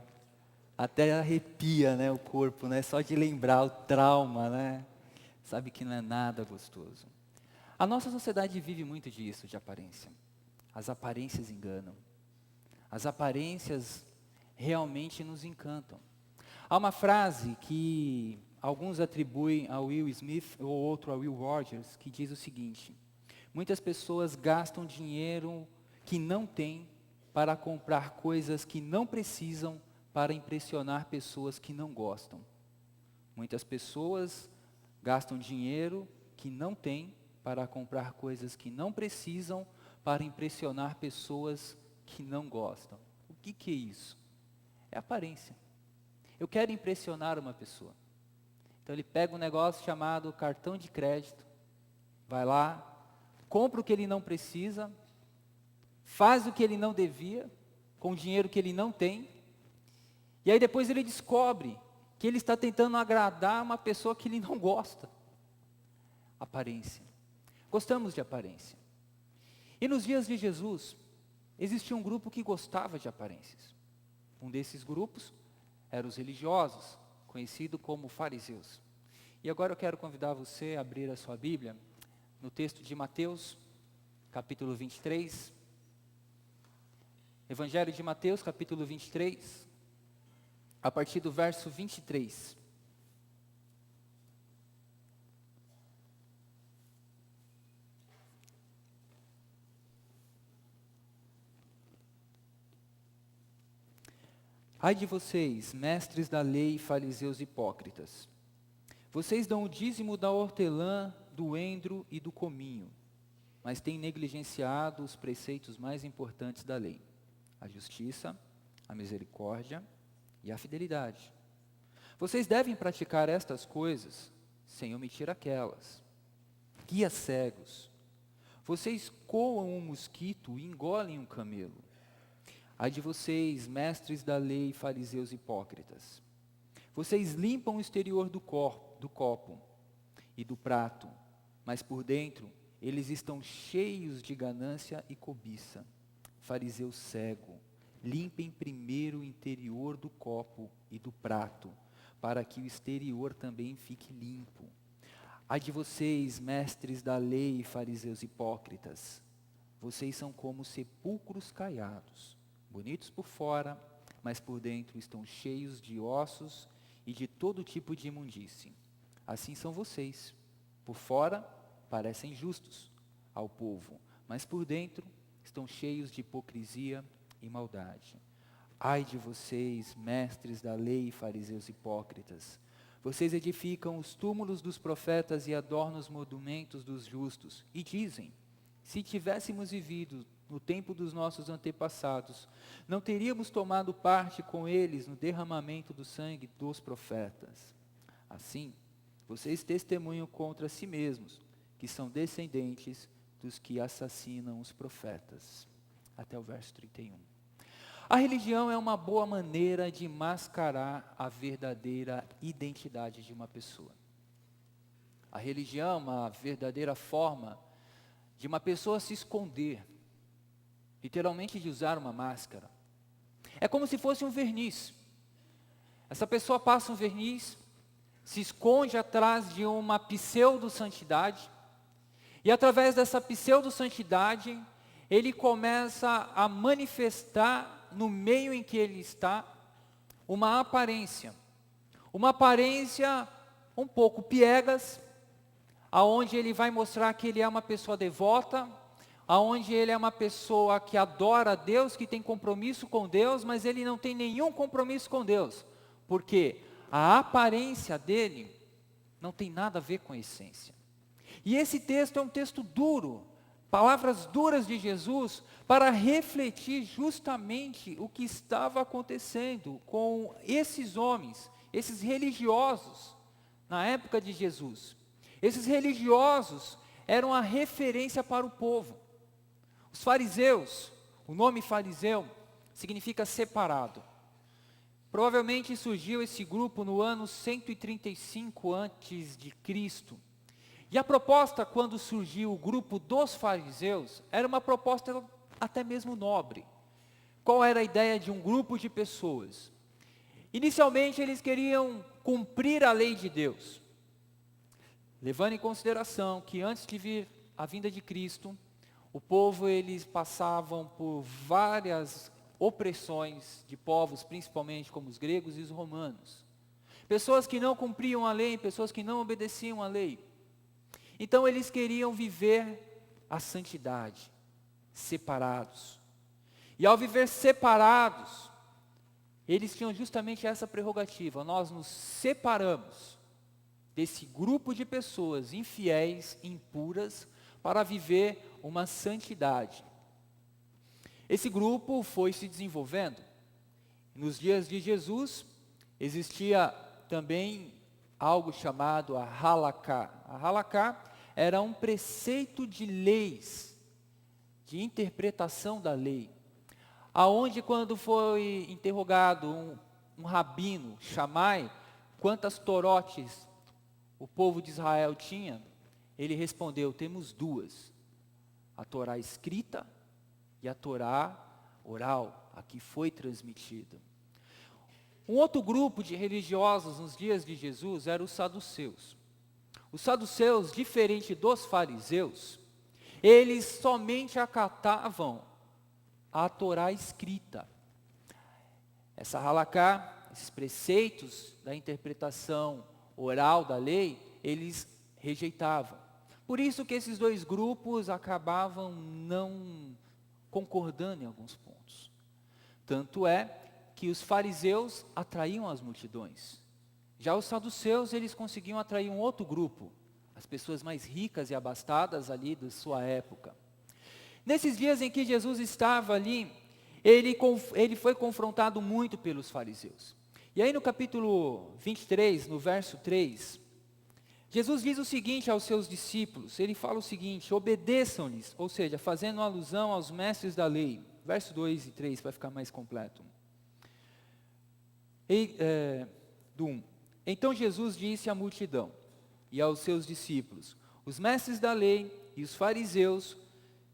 até arrepia, né, o corpo, né? Só de lembrar o trauma, né? Sabe que não é nada gostoso. A nossa sociedade vive muito disso, de aparência. As aparências enganam. As aparências realmente nos encantam. Há uma frase que alguns atribuem a Will Smith ou outro a Will Rogers, que diz o seguinte: muitas pessoas gastam dinheiro que não têm para comprar coisas que não precisam para impressionar pessoas que não gostam. Muitas pessoas gastam dinheiro que não têm para comprar coisas que não precisam para impressionar pessoas que não gostam. O que é isso? É aparência. Eu quero impressionar uma pessoa. Então ele pega um negócio chamado cartão de crédito, vai lá, compra o que ele não precisa, faz o que ele não devia, com o dinheiro que ele não tem, e aí depois ele descobre que ele está tentando agradar uma pessoa que ele não gosta. Aparência. Gostamos de aparência. E nos dias de Jesus, existia um grupo que gostava de aparências. Um desses grupos eram os religiosos, conhecido como fariseus. E agora eu quero convidar você a abrir a sua Bíblia no texto de Mateus, capítulo 23. Evangelho de Mateus, capítulo 23, a partir do verso 23. Ai de vocês, mestres da lei, fariseus hipócritas. Vocês dão o dízimo da hortelã, do endro e do cominho, mas têm negligenciado os preceitos mais importantes da lei: a justiça, a misericórdia e a fidelidade. Vocês devem praticar estas coisas sem omitir aquelas. Guias cegos, vocês coam um mosquito e engolem um camelo. Ai de vocês, mestres da lei, fariseus hipócritas. Vocês limpam o exterior do copo e do prato, mas por dentro eles estão cheios de ganância e cobiça. Fariseu cego, limpem primeiro o interior do copo e do prato, para que o exterior também fique limpo. Ai de vocês, mestres da lei e fariseus hipócritas, vocês são como sepulcros caiados, bonitos por fora, mas por dentro estão cheios de ossos e de todo tipo de imundície. Assim são vocês. Por fora parecem justos ao povo, mas por dentro estão cheios de hipocrisia e maldade. Ai de vocês, mestres da lei e fariseus hipócritas, vocês edificam os túmulos dos profetas e adornam os monumentos dos justos, e dizem: se tivéssemos vivido no tempo dos nossos antepassados, não teríamos tomado parte com eles no derramamento do sangue dos profetas. Assim, vocês testemunham contra si mesmos, que são descendentes dos que assassinam os profetas. Até o verso 31. A religião é uma boa maneira de mascarar a verdadeira identidade de uma pessoa. A religião é uma verdadeira forma de uma pessoa se esconder, literalmente de usar uma máscara. É como se fosse um verniz. Essa pessoa passa um verniz, se esconde atrás de uma pseudo-santidade, e através dessa pseudo-santidade, ele começa a manifestar no meio em que ele está uma aparência um pouco piegas, aonde ele vai mostrar que ele é uma pessoa devota, aonde ele é uma pessoa que adora a Deus, que tem compromisso com Deus, mas ele não tem nenhum compromisso com Deus, porque a aparência dele não tem nada a ver com a essência. E esse texto é um texto duro, palavras duras de Jesus, para refletir justamente o que estava acontecendo com esses homens, esses religiosos, na época de Jesus. Esses religiosos eram a referência para o povo. Os fariseus, o nome fariseu significa separado. Provavelmente surgiu esse grupo no ano 135 antes de Cristo. E a proposta, quando surgiu o grupo dos fariseus, era uma proposta até mesmo nobre. Qual era a ideia de um grupo de pessoas? Inicialmente eles queriam cumprir a lei de Deus, levando em consideração que antes de vir a vinda de Cristo, o povo, eles passavam por várias opressões de povos, principalmente como os gregos e os romanos. Pessoas que não cumpriam a lei, pessoas que não obedeciam à lei. Então eles queriam viver a santidade, separados. E ao viver separados, eles tinham justamente essa prerrogativa: nós nos separamos desse grupo de pessoas infiéis, impuras, para viver uma santidade. Esse grupo foi se desenvolvendo. Nos dias de Jesus, existia também algo chamado a Halaká. A Halaká era um preceito de leis, de interpretação da lei, aonde quando foi interrogado um rabino, Shammai, quantas torotes o povo de Israel tinha, ele respondeu: temos duas, a Torá escrita e a Torá oral, a que foi transmitida. Um outro grupo de religiosos nos dias de Jesus eram os saduceus. Os saduceus, diferente dos fariseus, eles somente acatavam a Torá escrita. Essa halaká, esses preceitos da interpretação oral da lei, eles rejeitavam. Por isso que esses dois grupos acabavam não concordando em alguns pontos. Tanto é que os fariseus atraíam as multidões. Já os saduceus, eles conseguiam atrair um outro grupo, as pessoas mais ricas e abastadas ali da sua época. Nesses dias em que Jesus estava ali, ele foi confrontado muito pelos fariseus. E aí no capítulo 23, no verso 3, Jesus diz o seguinte aos seus discípulos, ele fala o seguinte: obedeçam-lhes, ou seja, fazendo alusão aos mestres da lei. Verso 2 e 3 vai ficar mais completo. Do 1. Então Jesus disse à multidão e aos seus discípulos: os mestres da lei e os fariseus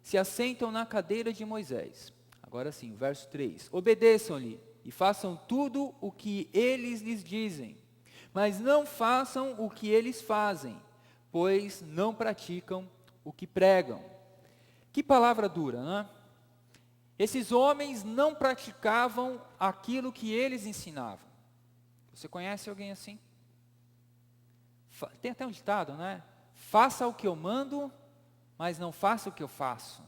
se assentam na cadeira de Moisés. Agora sim, verso 3. Obedeçam-lhe e façam tudo o que eles lhes dizem, mas não façam o que eles fazem, pois não praticam o que pregam. Que palavra dura, não é? Esses homens não praticavam aquilo que eles ensinavam. Você conhece alguém assim? Tem até um ditado, né? Faça o que eu mando, mas não faça o que eu faço.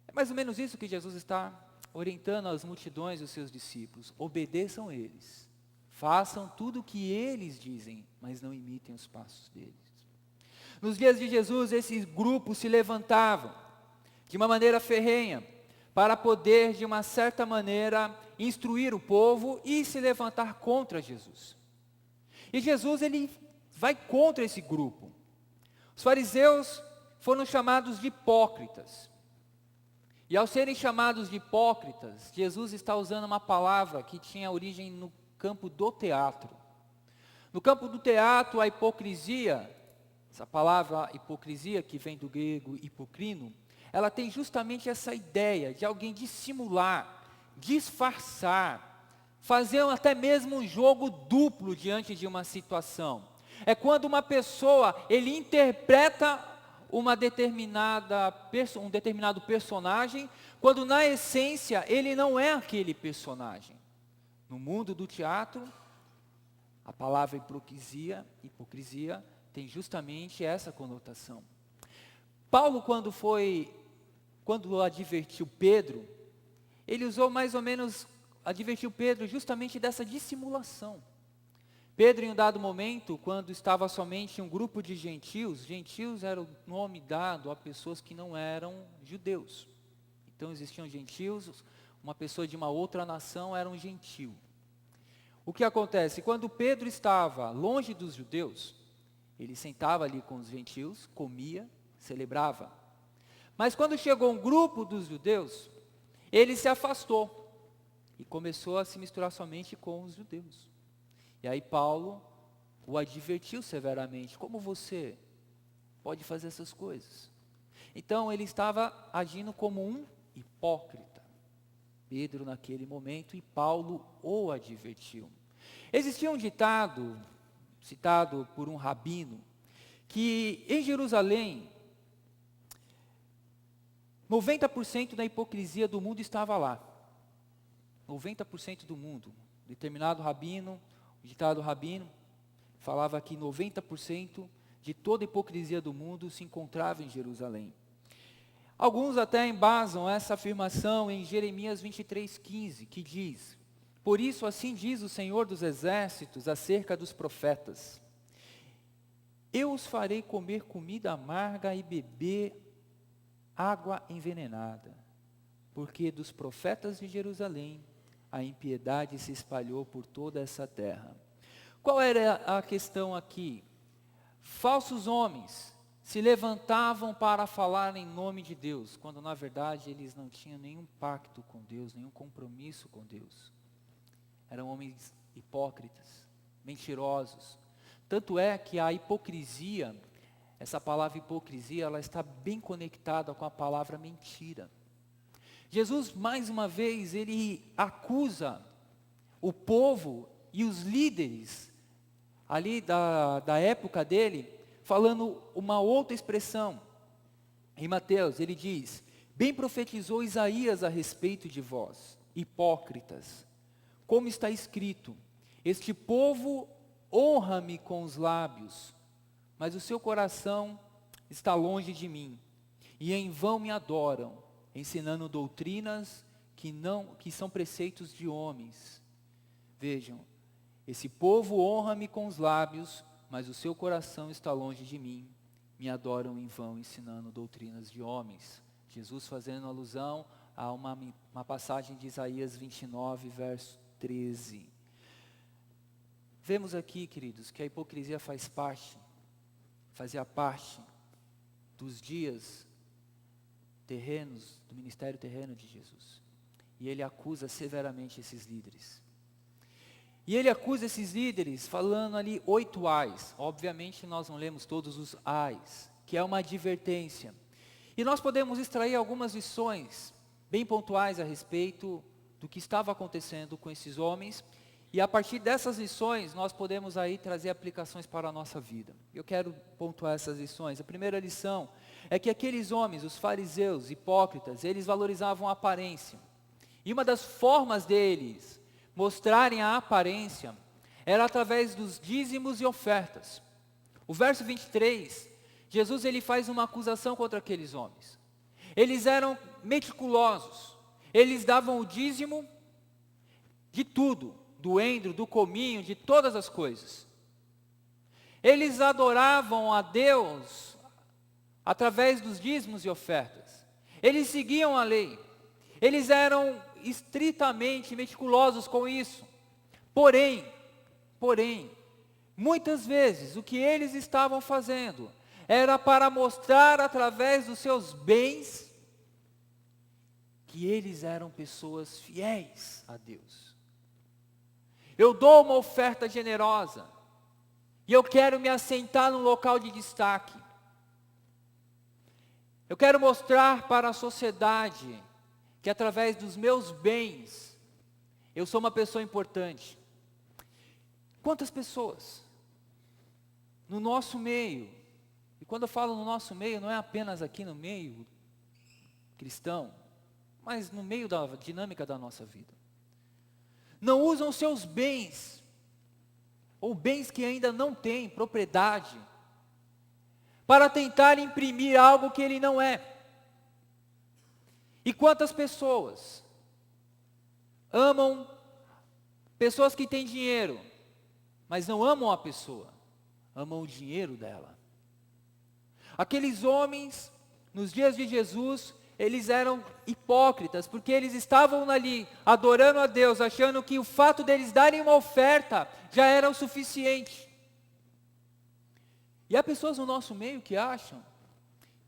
É mais ou menos isso que Jesus está orientando as multidões e os seus discípulos. Obedeçam eles. Façam tudo o que eles dizem, mas não imitem os passos deles. Nos dias de Jesus, esses grupos se levantavam de uma maneira ferrenha para poder, de uma certa maneira, instruir o povo e se levantar contra Jesus. E Jesus, ele vai contra esse grupo. Os fariseus foram chamados de hipócritas. E ao serem chamados de hipócritas, Jesus está usando uma palavra que tinha origem no campo do teatro. No campo do teatro, a hipocrisia, essa palavra hipocrisia, que vem do grego hipocrino, ela tem justamente essa ideia de alguém dissimular, disfarçar, fazer até mesmo um jogo duplo diante de uma situação. É quando uma pessoa, ele interpreta um determinado personagem, quando na essência ele não é aquele personagem. No mundo do teatro, a palavra hipocrisia tem justamente essa conotação. Paulo, quando advertiu Pedro, ele usou mais ou menos, advertiu Pedro justamente dessa dissimulação. Pedro, em um dado momento, quando estava somente um grupo de gentios era o nome dado a pessoas que não eram judeus. Então existiam gentios, uma pessoa de uma outra nação era um gentio. O que acontece? Quando Pedro estava longe dos judeus, ele sentava ali com os gentios, comia, celebrava. Mas quando chegou um grupo dos judeus, ele se afastou e começou a se misturar somente com os judeus. E aí Paulo o advertiu severamente: como você pode fazer essas coisas? Então ele estava agindo como um hipócrita. Pedro naquele momento, e Paulo o advertiu. Existia um ditado, citado por um rabino, que em Jerusalém, 90% da hipocrisia do mundo estava lá. 90% do mundo. Determinado rabino, o ditado rabino, falava que 90% de toda a hipocrisia do mundo se encontrava em Jerusalém. Alguns até embasam essa afirmação em Jeremias 23:15, que diz: por isso assim diz o Senhor dos Exércitos acerca dos profetas: eu os farei comer comida amarga e beber água envenenada, porque dos profetas de Jerusalém a impiedade se espalhou por toda essa terra. Qual era a questão aqui? Falsos homens se levantavam para falar em nome de Deus, quando na verdade eles não tinham nenhum pacto com Deus, nenhum compromisso com Deus. Eram homens hipócritas, mentirosos. Tanto é que a hipocrisia, essa palavra hipocrisia, ela está bem conectada com a palavra mentira. Jesus, mais uma vez, ele acusa o povo e os líderes ali da época dele, falando uma outra expressão. Em Mateus, ele diz: bem profetizou Isaías a respeito de vós, hipócritas, como está escrito: este povo honra-me com os lábios, mas o seu coração está longe de mim, e em vão me adoram, ensinando doutrinas que são preceitos de homens. Vejam, esse povo honra-me com os lábios, mas o seu coração está longe de mim. Me adoram em vão, ensinando doutrinas de homens. Jesus fazendo alusão a uma passagem de Isaías 29, verso 13. Vemos aqui, queridos, que a hipocrisia fazia parte dos dias terrenos, do ministério terreno de Jesus. E ele acusa severamente esses líderes. E ele acusa esses líderes falando ali 8 ais. Obviamente nós não lemos todos os ais, que é uma advertência. E nós podemos extrair algumas lições bem pontuais a respeito do que estava acontecendo com esses homens. E a partir dessas lições, nós podemos aí trazer aplicações para a nossa vida. Eu quero pontuar essas lições. A primeira lição é que aqueles homens, os fariseus, hipócritas, eles valorizavam a aparência. E uma das formas deles mostrarem a aparência era através dos dízimos e ofertas. O verso 23, Jesus ele faz uma acusação contra aqueles homens. Eles eram meticulosos, eles davam o dízimo de tudo, do endro, do cominho, de todas as coisas. Eles adoravam a Deus através dos dízimos e ofertas. Eles seguiam a lei. Eles eram estritamente meticulosos com isso. Porém, muitas vezes o que eles estavam fazendo era para mostrar através dos seus bens que eles eram pessoas fiéis a Deus. Eu dou uma oferta generosa e eu quero me assentar num local de destaque. Eu quero mostrar para a sociedade que através dos meus bens eu sou uma pessoa importante. Quantas pessoas no nosso meio, e quando eu falo no nosso meio, não é apenas aqui no meio cristão, mas no meio da dinâmica da nossa vida, não usam seus bens, ou bens que ainda não têm propriedade, para tentar imprimir algo que ele não é. E quantas pessoas amam pessoas que têm dinheiro, mas não amam a pessoa, amam o dinheiro dela. Aqueles homens, nos dias de Jesus, eles eram hipócritas, porque eles estavam ali, adorando a Deus, achando que o fato deles darem uma oferta, já era o suficiente. E há pessoas no nosso meio que acham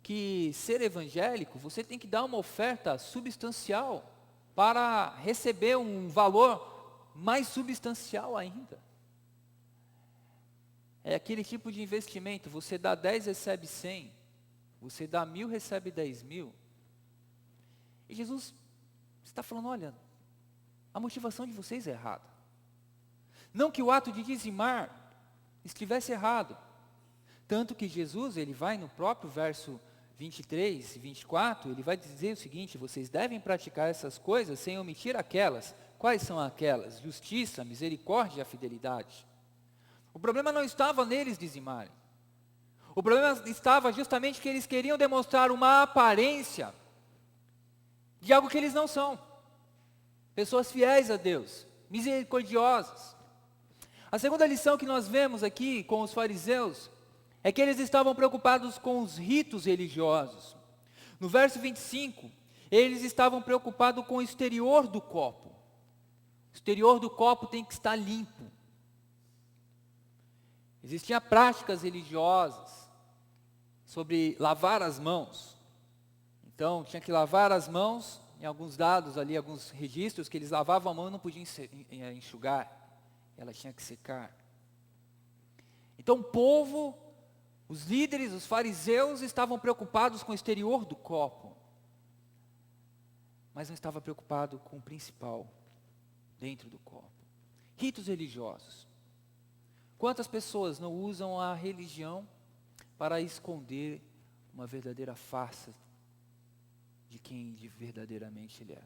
que ser evangélico, você tem que dar uma oferta substancial, para receber um valor mais substancial ainda. É aquele tipo de investimento, você dá 10, recebe 100, você dá 1.000, recebe 10.000. E Jesus está falando, olha, a motivação de vocês é errada. Não que o ato de dizimar estivesse errado. Tanto que Jesus, ele vai no próprio verso 23 e 24, ele vai dizer o seguinte, vocês devem praticar essas coisas sem omitir aquelas. Quais são aquelas? Justiça, misericórdia e a fidelidade. O problema não estava neles dizimarem. O problema estava justamente que eles queriam demonstrar uma aparência de algo que eles não são. Pessoas fiéis a Deus, misericordiosas. A segunda lição que nós vemos aqui com os fariseus é que eles estavam preocupados com os ritos religiosos. No verso 25, eles estavam preocupados com o exterior do copo. O exterior do copo tem que estar limpo. Existiam práticas religiosas sobre lavar as mãos. Então, tinha que lavar as mãos, em alguns dados ali, alguns registros, que eles lavavam a mão e não podiam enxugar. Ela tinha que secar. Então, o povo, os líderes, os fariseus, estavam preocupados com o exterior do copo. Mas não estavam preocupados com o principal, dentro do copo. Ritos religiosos. Quantas pessoas não usam a religião para esconder uma verdadeira farsa de quem verdadeiramente ele é?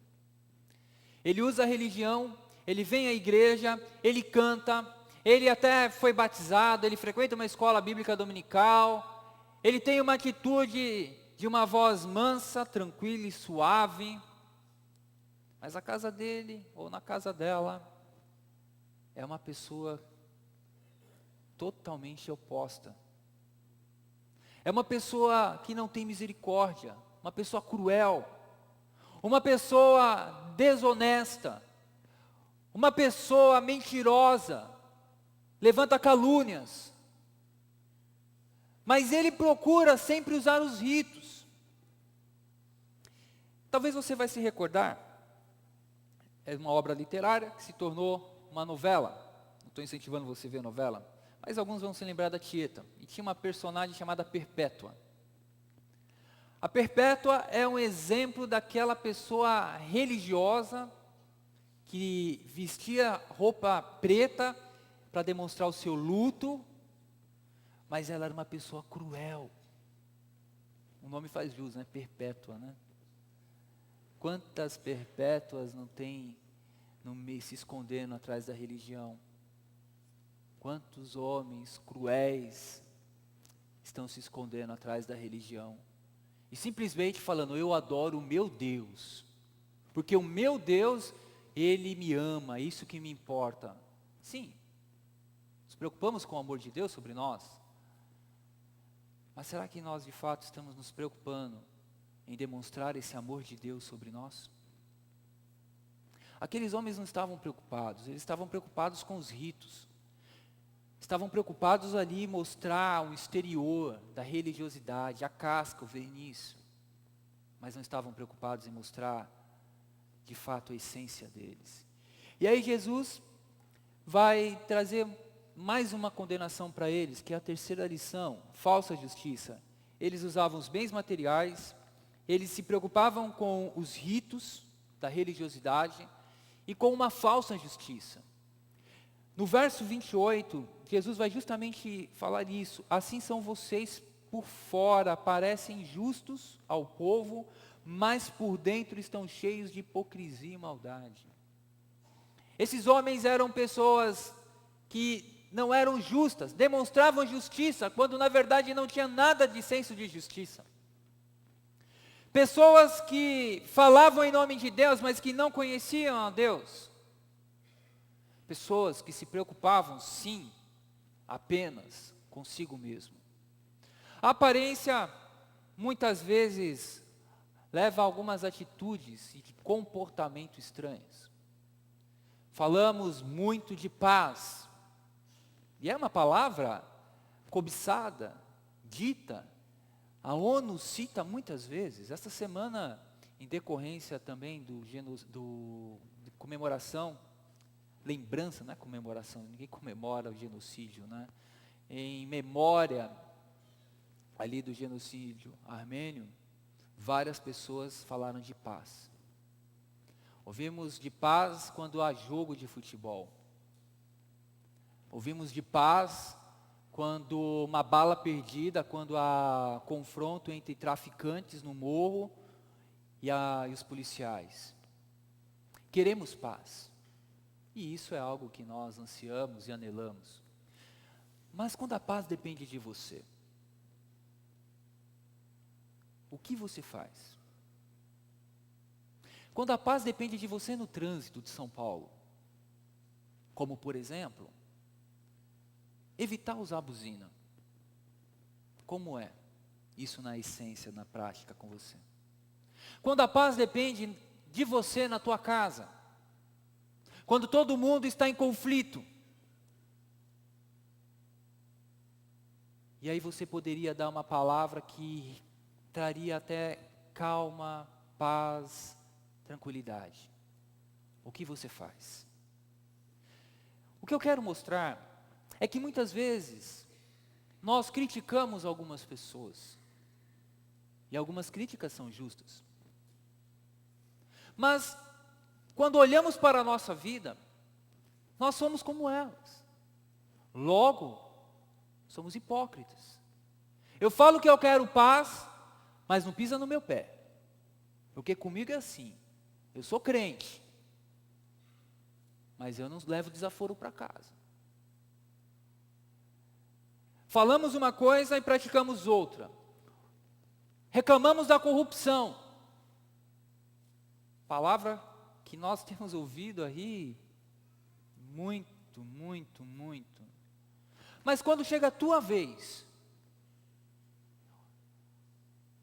Ele usa a religião, ele vem à igreja, ele canta, ele até foi batizado, ele frequenta uma escola bíblica dominical, ele tem uma atitude de uma voz mansa, tranquila e suave, Mas a casa dele ou na casa dela é uma pessoa totalmente oposta. É uma pessoa que não tem misericórdia, uma pessoa cruel, uma pessoa desonesta, uma pessoa mentirosa, levanta calúnias. Mas ele procura sempre usar os ritos. Talvez você vai se recordar, é uma obra literária que se tornou uma novela. Não estou incentivando você a ver novela, mas alguns vão se lembrar da Tieta. E tinha uma personagem chamada Perpétua. A Perpétua é um exemplo daquela pessoa religiosa que vestia roupa preta para demonstrar o seu luto, mas ela era uma pessoa cruel. O nome faz jus, né? Perpétua, né? Quantas perpétuas não tem se escondendo atrás da religião? Quantos homens cruéis estão se escondendo atrás da religião? E simplesmente falando, eu adoro o meu Deus, porque o meu Deus, Ele me ama, isso que me importa. Sim, nos preocupamos com o amor de Deus sobre nós, mas será que nós de fato estamos nos preocupando em demonstrar esse amor de Deus sobre nós? Aqueles homens não estavam preocupados, eles estavam preocupados com os ritos. Estavam preocupados ali em mostrar o exterior da religiosidade, a casca, o verniz. Mas não estavam preocupados em mostrar, de fato, a essência deles. E aí Jesus vai trazer mais uma condenação para eles, que é a terceira lição, falsa justiça. Eles usavam os bens materiais, eles se preocupavam com os ritos da religiosidade e com uma falsa justiça. No verso 28, Jesus vai justamente falar isso. Assim são vocês por fora, parecem justos ao povo, mas por dentro estão cheios de hipocrisia e maldade. Esses homens eram pessoas que não eram justas, demonstravam justiça, quando na verdade não tinha nada de senso de justiça. Pessoas que falavam em nome de Deus, mas que não conheciam a Deus. Pessoas que se preocupavam, sim, apenas consigo mesmo. A aparência, muitas vezes, leva a algumas atitudes e de comportamento estranhos. Falamos muito de paz, e é uma palavra cobiçada, dita. A ONU cita muitas vezes. Esta semana, em decorrência também de comemoração, lembrança, não é comemoração, ninguém comemora o genocídio, né? Em memória ali do genocídio armênio, várias pessoas falaram de paz. Ouvimos de paz quando há jogo de futebol. Ouvimos de paz quando uma bala perdida, quando há confronto entre traficantes no morro e os policiais. Queremos paz. E isso é algo que nós ansiamos e anelamos. Mas quando a paz depende de você, o que você faz? Quando a paz depende de você no trânsito de São Paulo, como por exemplo, evitar usar buzina. Como é isso na essência, na prática com você? Quando a paz depende de você na tua casa, quando todo mundo está em conflito, e aí você poderia dar uma palavra que traria até calma, paz, tranquilidade. O que você faz? O que eu quero mostrar é que muitas vezes nós criticamos algumas pessoas, e algumas críticas são justas. Mas quando olhamos para a nossa vida, nós somos como elas. Logo, somos hipócritas. Eu falo que eu quero paz, mas não pisa no meu pé. Porque comigo é assim. Eu sou crente, mas eu não levo desaforo para casa. Falamos uma coisa e praticamos outra. Reclamamos da corrupção. Palavra que nós temos ouvido aí muito, muito, muito. Mas quando chega a tua vez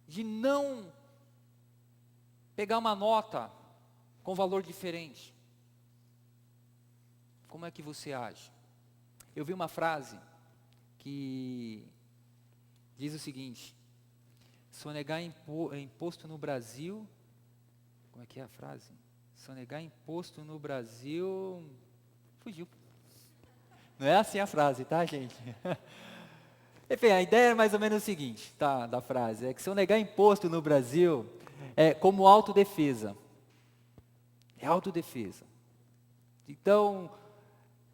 de não pegar uma nota com valor diferente, como é que você age? Eu vi uma frase que diz o seguinte: sonegar imposto no Brasil, como é que é a frase? Sonegar imposto no Brasil, fugiu. Não é assim a frase, tá, gente? Enfim, a ideia é mais ou menos o seguinte, tá, da frase, é que sonegar imposto no Brasil é como autodefesa. É autodefesa. Então,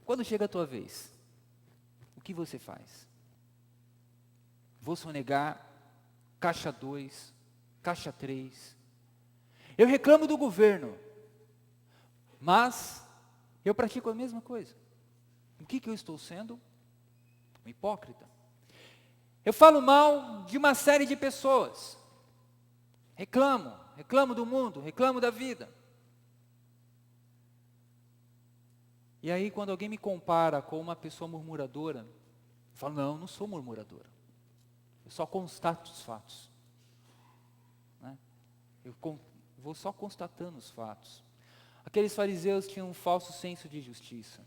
quando chega a tua vez, o que você faz? Vou sonegar caixa 2, caixa 3. Eu reclamo do governo, mas eu pratico a mesma coisa. O que eu estou sendo? Um hipócrita. Eu falo mal de uma série de pessoas. Reclamo do mundo, reclamo da vida. E aí, quando alguém me compara com uma pessoa murmuradora, eu falo, não sou murmuradora. Eu só constato os fatos. Né? Eu vou só constatando os fatos. Aqueles fariseus tinham um falso senso de justiça.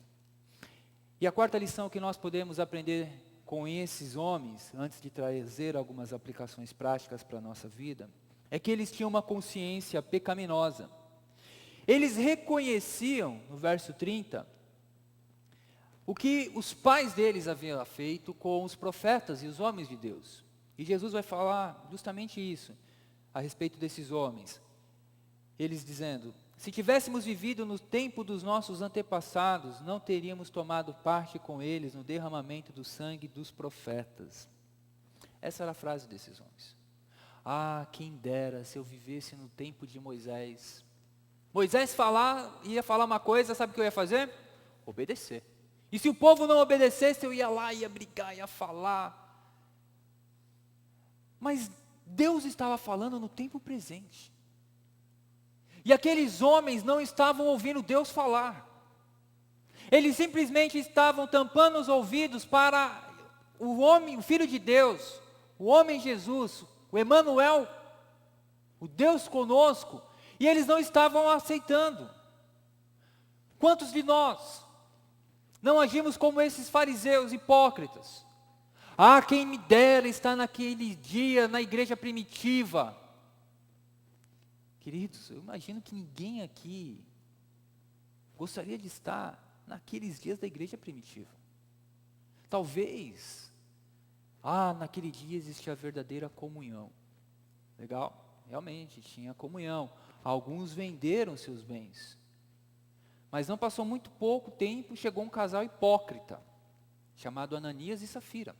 E a quarta lição que nós podemos aprender com esses homens, antes de trazer algumas aplicações práticas para a nossa vida, é que eles tinham uma consciência pecaminosa. Eles reconheciam, no verso 30, o que os pais deles haviam feito com os profetas e os homens de Deus. E Jesus vai falar justamente isso, a respeito desses homens. Eles dizendo, se tivéssemos vivido no tempo dos nossos antepassados, não teríamos tomado parte com eles no derramamento do sangue dos profetas. Essa era a frase desses homens. Ah, quem dera se eu vivesse no tempo de Moisés. Moisés ia falar uma coisa, sabe o que eu ia fazer? Obedecer. E se o povo não obedecesse, eu ia lá, ia brigar, ia falar. Mas Deus estava falando no tempo presente. E aqueles homens não estavam ouvindo Deus falar. Eles simplesmente estavam tampando os ouvidos para o homem, o Filho de Deus, o homem Jesus, o Emanuel, o Deus conosco, e eles não estavam aceitando. Quantos de nós não agimos como esses fariseus hipócritas? Ah, quem me dera estar naquele dia na igreja primitiva. Queridos, eu imagino que ninguém aqui gostaria de estar naqueles dias da igreja primitiva. Talvez, naquele dia existia a verdadeira comunhão. Legal? Realmente, tinha comunhão. Alguns venderam seus bens. Mas não passou muito pouco tempo, chegou um casal hipócrita, chamado Ananias e Safira.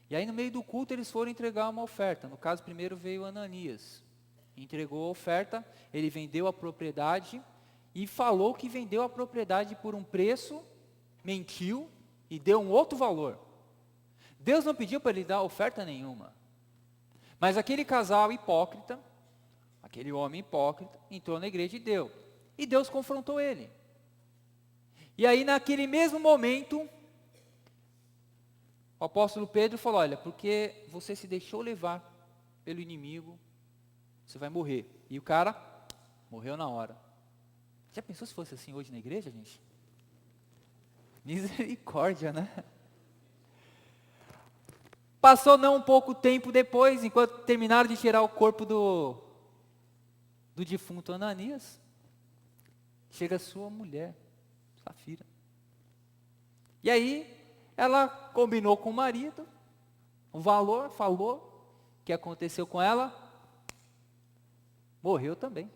E aí no meio do culto eles foram entregar uma oferta. No caso, primeiro veio Ananias. Entregou a oferta, ele vendeu a propriedade e falou que vendeu a propriedade por um preço, mentiu e deu um outro valor. Deus não pediu para ele dar oferta nenhuma. Mas aquele casal hipócrita, aquele homem hipócrita, entrou na igreja e deu. E Deus confrontou ele. E aí naquele mesmo momento, o apóstolo Pedro falou, olha, porque você se deixou levar pelo inimigo, você vai morrer. E o cara morreu na hora. Já pensou se fosse assim hoje na igreja, gente? Misericórdia, né? Passou não um pouco tempo depois, enquanto terminaram de tirar o corpo do defunto Ananias, chega a sua mulher, Safira. E aí, ela combinou com o marido, o valor, falou, o que aconteceu com ela, morreu também.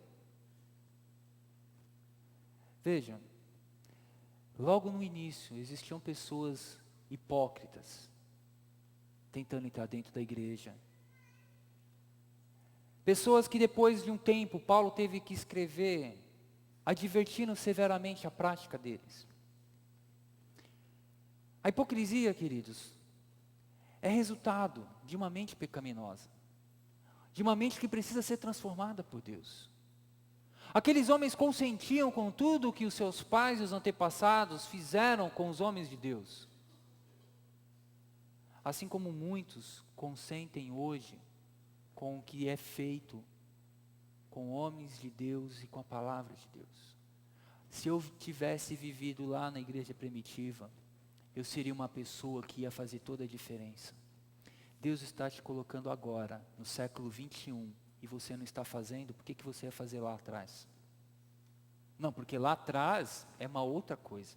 Vejam, logo no início existiam pessoas hipócritas, tentando entrar dentro da igreja. Pessoas que depois de um tempo, Paulo teve que escrever, advertindo severamente a prática deles. A hipocrisia, queridos, é resultado de uma mente pecaminosa, de uma mente que precisa ser transformada por Deus. Aqueles homens consentiam com tudo o que os seus pais e os antepassados fizeram com os homens de Deus. Assim como muitos consentem hoje com o que é feito com homens de Deus e com a palavra de Deus. Se eu tivesse vivido lá na igreja primitiva, eu seria uma pessoa que ia fazer toda a diferença. Deus está te colocando agora, no século 21, e você não está fazendo, por que você ia fazer lá atrás? Não, porque lá atrás é uma outra coisa.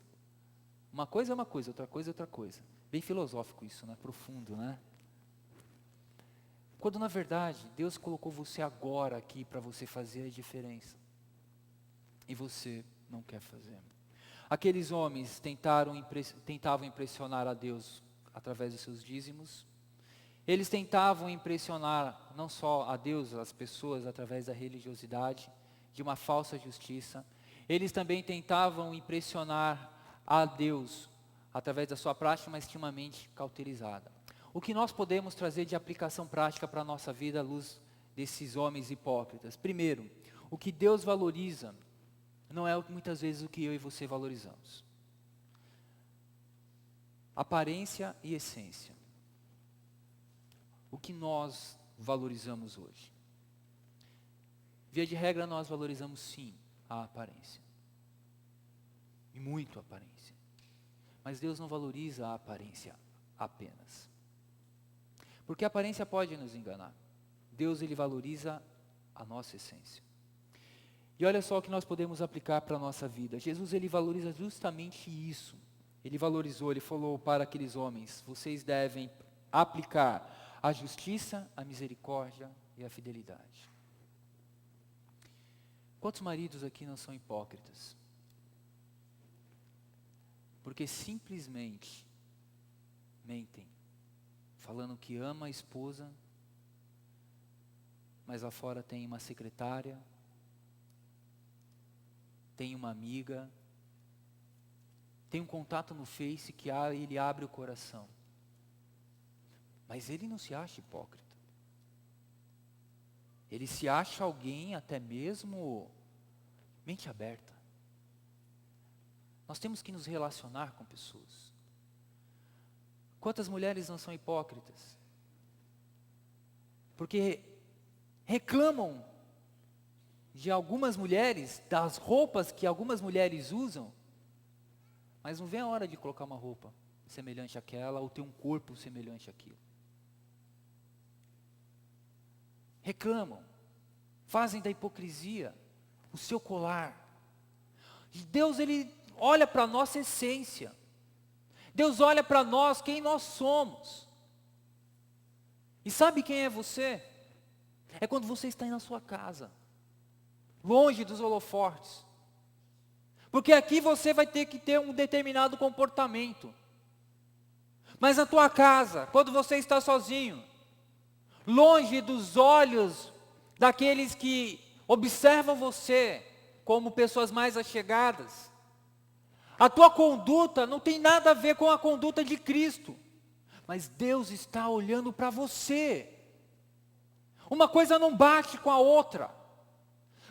Uma coisa é uma coisa, outra coisa é outra coisa. Bem filosófico isso, né? Profundo, né? Quando na verdade, Deus colocou você agora aqui para você fazer a diferença. E você não quer fazer. Aqueles homens tentavam impressionar a Deus através dos seus dízimos. Eles tentavam impressionar não só a Deus, as pessoas, através da religiosidade, de uma falsa justiça. Eles também tentavam impressionar a Deus através da sua prática, mas tinha uma mente cauterizada. O que nós podemos trazer de aplicação prática para a nossa vida à luz desses homens hipócritas? Primeiro, o que Deus valoriza não é muitas vezes o que eu e você valorizamos. Aparência e essência. O que nós valorizamos hoje? Via de regra, nós valorizamos sim a aparência. E muito a aparência. Mas Deus não valoriza a aparência apenas. Porque a aparência pode nos enganar. Deus, ele valoriza a nossa essência. E olha só o que nós podemos aplicar para a nossa vida. Jesus, ele valoriza justamente isso. Ele valorizou, ele falou para aqueles homens: vocês devem aplicar a justiça, a misericórdia e a fidelidade. Quantos maridos aqui não são hipócritas? Porque simplesmente mentem, falando que ama a esposa, mas lá fora tem uma secretária, tem uma amiga, tem um contato no Face que ele abre o coração. Mas ele não se acha hipócrita. Ele se acha alguém até mesmo mente aberta. Nós temos que nos relacionar com pessoas. Quantas mulheres não são hipócritas? Porque reclamam de algumas mulheres, das roupas que algumas mulheres usam, mas não vem a hora de colocar uma roupa semelhante àquela ou ter um corpo semelhante àquilo. Reclamam, fazem da hipocrisia o seu colar. E Deus, ele olha para a nossa essência. Deus olha para nós, quem nós somos. E sabe quem é você? É quando você está aí na sua casa, longe dos holofortes. Porque aqui você vai ter que ter um determinado comportamento. Mas na tua casa, quando você está sozinho, longe dos olhos daqueles que observam você como pessoas mais allegadas, a tua conduta não tem nada a ver com a conduta de Cristo, mas Deus está olhando para você. Uma coisa não bate com a outra.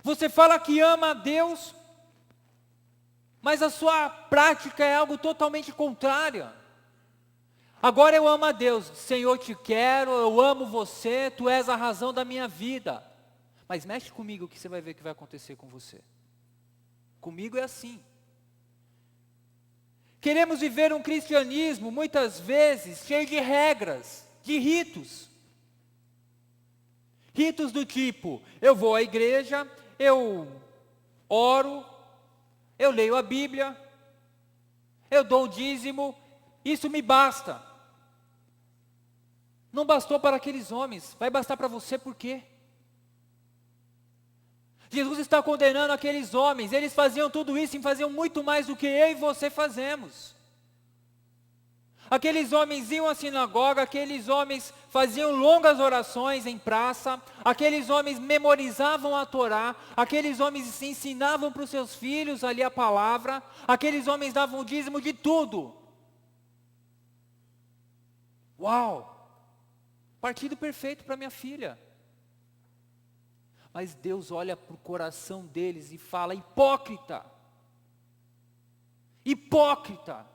Você fala que ama a Deus, mas a sua prática é algo totalmente contrário. Agora eu amo a Deus, Senhor, te quero, eu amo você, tu és a razão da minha vida. Mas mexe comigo que você vai ver o que vai acontecer com você. Comigo é assim. Queremos viver um cristianismo, muitas vezes, cheio de regras, de ritos. Ritos do tipo, eu vou à igreja, eu oro, eu leio a Bíblia, eu dou o dízimo, isso me basta. Não bastou para aqueles homens, vai bastar para você por quê? Jesus está condenando aqueles homens, eles faziam tudo isso e faziam muito mais do que eu e você fazemos. Aqueles homens iam à sinagoga, aqueles homens faziam longas orações em praça, aqueles homens memorizavam a Torá, aqueles homens ensinavam para os seus filhos ali a palavra, aqueles homens davam o dízimo de tudo. Uau! Partido perfeito para minha filha. Mas Deus olha para o coração deles e fala: hipócrita, hipócrita,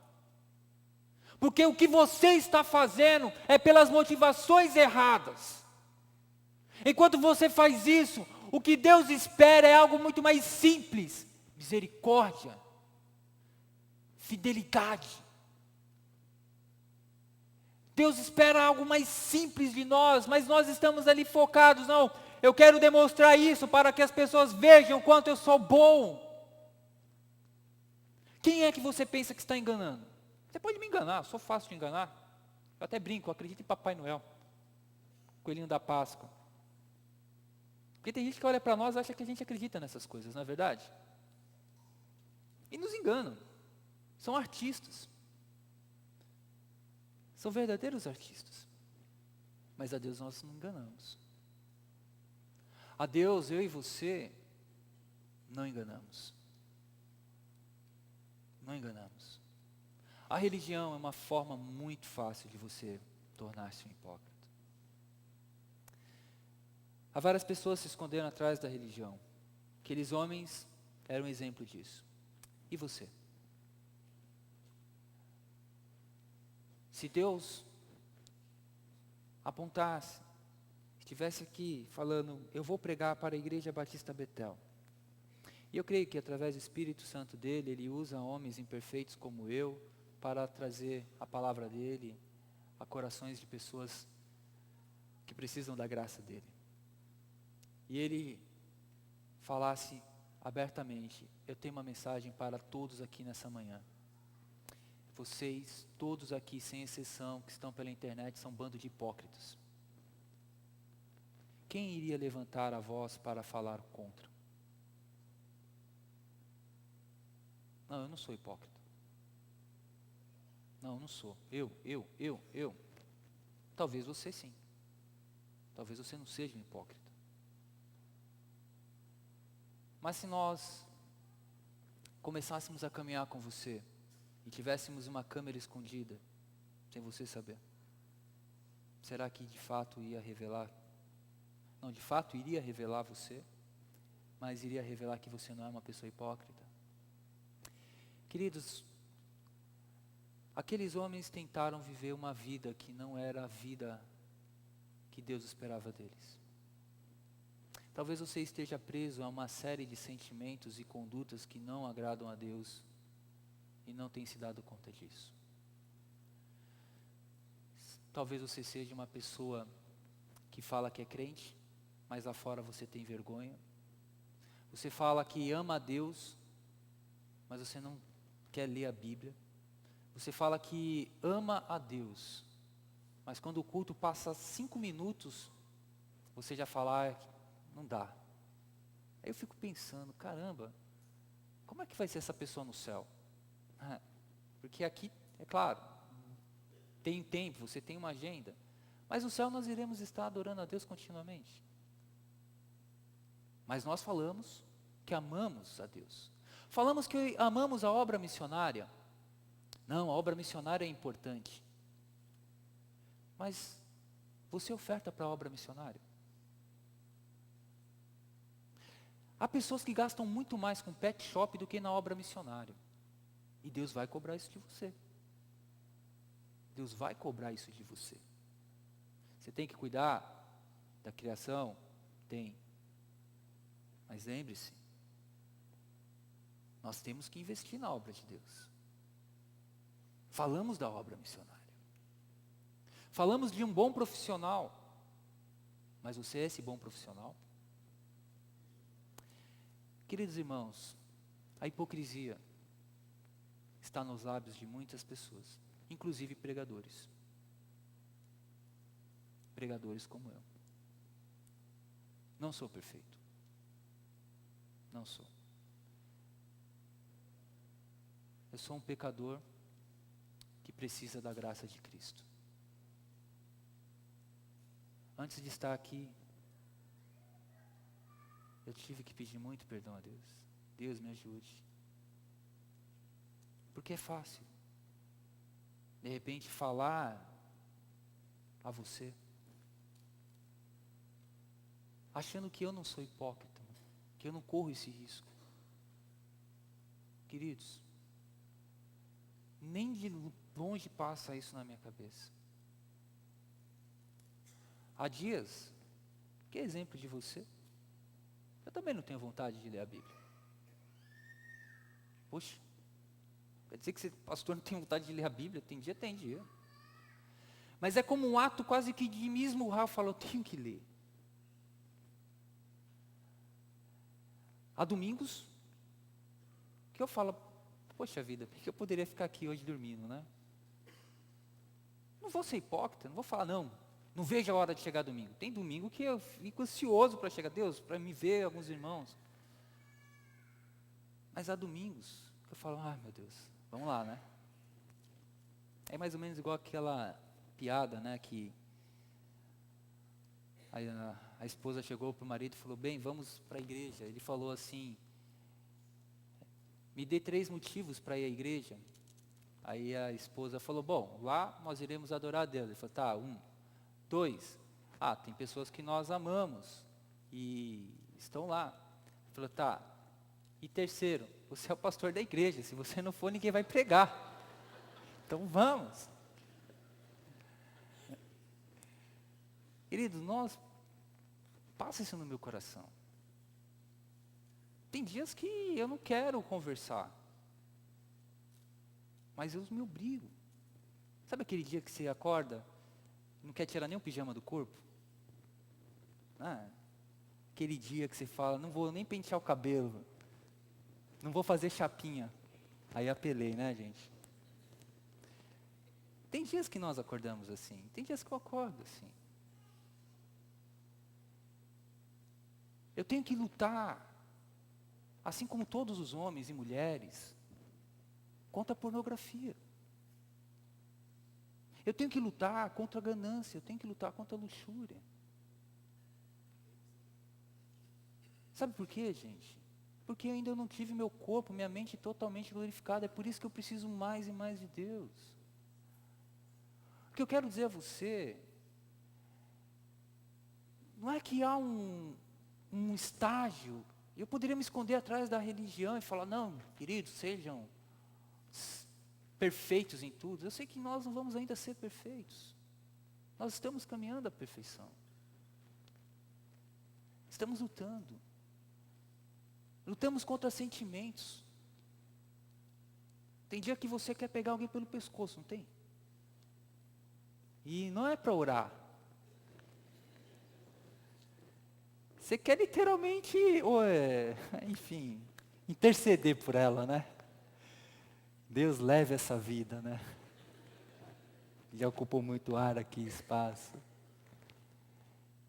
porque o que você está fazendo é pelas motivações erradas. Enquanto você faz isso, o que Deus espera é algo muito mais simples: misericórdia, fidelidade. Deus espera algo mais simples de nós, mas nós estamos ali focados: não, eu quero demonstrar isso para que as pessoas vejam o quanto eu sou bom. Quem é que você pensa que está enganando? Você pode me enganar, sou fácil de enganar. Eu até brinco, eu acredito em Papai Noel, coelhinho da Páscoa. Porque tem gente que olha para nós e acha que a gente acredita nessas coisas, não é verdade? E nos enganam. São artistas. São verdadeiros artistas. Mas a Deus nós não enganamos. A Deus, eu e você, não enganamos. Não enganamos. A religião é uma forma muito fácil de você tornar-se um hipócrita. Há várias pessoas se escondendo atrás da religião. Aqueles homens eram um exemplo disso. E você? Se Deus apontasse, estivesse aqui falando: eu vou pregar para a Igreja Batista Betel. E eu creio que através do Espírito Santo dele, ele usa homens imperfeitos como eu, para trazer a palavra dele a corações de pessoas que precisam da graça dele. E ele falasse abertamente: eu tenho uma mensagem para todos aqui nessa manhã. Vocês, todos aqui, sem exceção, que estão pela internet, são um bando de hipócritas. Quem iria levantar a voz para falar contra? Não, eu não sou hipócrita. Não, eu não sou. Eu. Talvez você sim. Talvez você não seja um hipócrita. Mas se nós começássemos a caminhar com você e tivéssemos uma câmera escondida, sem você saber, será que de fato ia revelar? Não, de fato iria revelar você, mas iria revelar que você não é uma pessoa hipócrita. Queridos, aqueles homens tentaram viver uma vida que não era a vida que Deus esperava deles. Talvez você esteja preso a uma série de sentimentos e condutas que não agradam a Deus e não tem se dado conta disso. Talvez você seja uma pessoa que fala que é crente, mas lá fora você tem vergonha. Você fala que ama a Deus, mas você não quer ler a Bíblia. Você fala que ama a Deus, mas quando o culto passa 5 minutos, você já fala: não dá. Aí eu fico pensando: caramba, como é que vai ser essa pessoa no céu? Porque aqui, é claro, tem tempo, você tem uma agenda, mas no céu nós iremos estar adorando a Deus continuamente. Mas nós falamos que amamos a Deus. Falamos que amamos a obra missionária. Não, a obra missionária é importante. Mas você oferta para a obra missionária? Há pessoas que gastam muito mais com pet shop do que na obra missionária. E Deus vai cobrar isso de você. Deus vai cobrar isso de você. Você tem que cuidar da criação? Tem. Mas lembre-se, nós temos que investir na obra de Deus. Falamos da obra missionária. Falamos de um bom profissional. Mas você é esse bom profissional? Queridos irmãos, a hipocrisia está nos lábios de muitas pessoas, inclusive pregadores. Pregadores como eu. Não sou perfeito. Não sou. Eu sou um pecador que precisa da graça de Cristo. Antes de estar aqui, eu tive que pedir muito perdão a Deus. Deus me ajude. Porque é fácil, de repente, falar a você. achando que eu não sou hipócrita, que eu não corro esse risco. Queridos, nem de longe passa isso na minha cabeça. Há dias, que exemplo de você, eu também não tenho vontade de ler a Bíblia. Poxa, quer dizer que você, pastor, não tem vontade de ler a Bíblia? Tem dia, tem dia. Mas é como um ato quase que de me esmurrar, eu falo, eu tenho que ler. Há domingos que eu falo, poxa vida, por que eu poderia ficar aqui hoje dormindo, né? Não vou ser hipócrita, não vou falar, não vejo a hora de chegar domingo. Tem domingo que eu fico ansioso para chegar, Deus, para me ver alguns irmãos. Mas há domingos que eu falo, meu Deus, vamos lá, né? É mais ou menos igual aquela piada, né, que a esposa chegou para o marido e falou, bem, vamos para a igreja. Ele falou assim, me dê 3 motivos para ir à igreja. Aí a esposa falou, bom, lá nós iremos adorar a Deus. Ele falou, tá, 1. 2, tem pessoas que nós amamos e estão lá. Ele falou, tá. E 3, você é o pastor da igreja, se você não for, ninguém vai pregar. Então vamos. Queridos, passa isso no meu coração. Tem dias que eu não quero conversar, mas eu me obrigo. Sabe aquele dia que você acorda, não quer tirar nem o pijama do corpo? Aquele dia que você fala, não vou nem pentear o cabelo, não vou fazer chapinha. Aí apelei, né, gente? Tem dias que nós acordamos assim, tem dias que eu acordo assim. Eu tenho que lutar, assim como todos os homens e mulheres, contra a pornografia. Eu tenho que lutar contra a ganância, eu tenho que lutar contra a luxúria. Sabe por quê, gente? Porque ainda eu não tive meu corpo, minha mente totalmente glorificada. É por isso que eu preciso mais e mais de Deus. O que eu quero dizer a você, não é que há um estágio, eu poderia me esconder atrás da religião e falar, não, queridos, sejam perfeitos em tudo. Eu sei que nós não vamos ainda ser perfeitos. Nós estamos caminhando à perfeição. Estamos lutando. Lutamos contra sentimentos. Tem dia que você quer pegar alguém pelo pescoço, não tem? E não é para orar. Você quer literalmente, enfim, interceder por ela, né? Deus leve essa vida, né? Já ocupou muito ar aqui, espaço.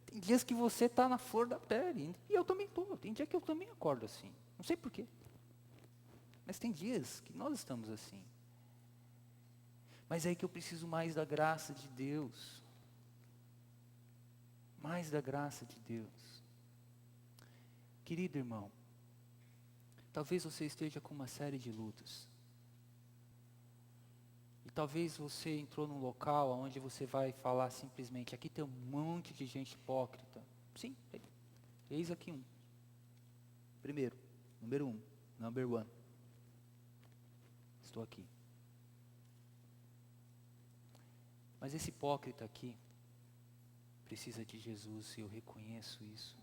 Tem dias que você está na flor da pele, e eu também estou. Tem dia que eu também acordo assim, não sei porquê. Mas tem dias que nós estamos assim. Mas é aí que eu preciso mais da graça de Deus. Mais da graça de Deus. Querido irmão, talvez você esteja com uma série de lutas. E talvez você entrou num local onde você vai falar simplesmente, aqui tem um monte de gente hipócrita. Sim, eis aqui um. Primeiro, número 1, number 1. Estou aqui. Mas esse hipócrita aqui precisa de Jesus e eu reconheço isso.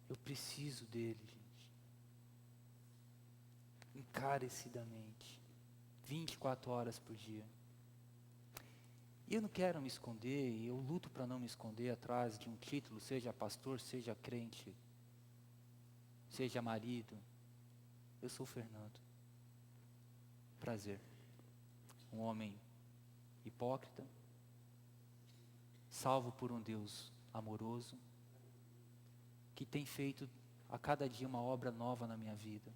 Eu preciso dele, gente. Encarecidamente. 24 horas por dia. E eu não quero me esconder, e eu luto para não me esconder atrás de um título, seja pastor, seja crente, seja marido. Eu sou o Fernando. Prazer. Um homem hipócrita, salvo por um Deus amoroso, que tem feito a cada dia uma obra nova na minha vida.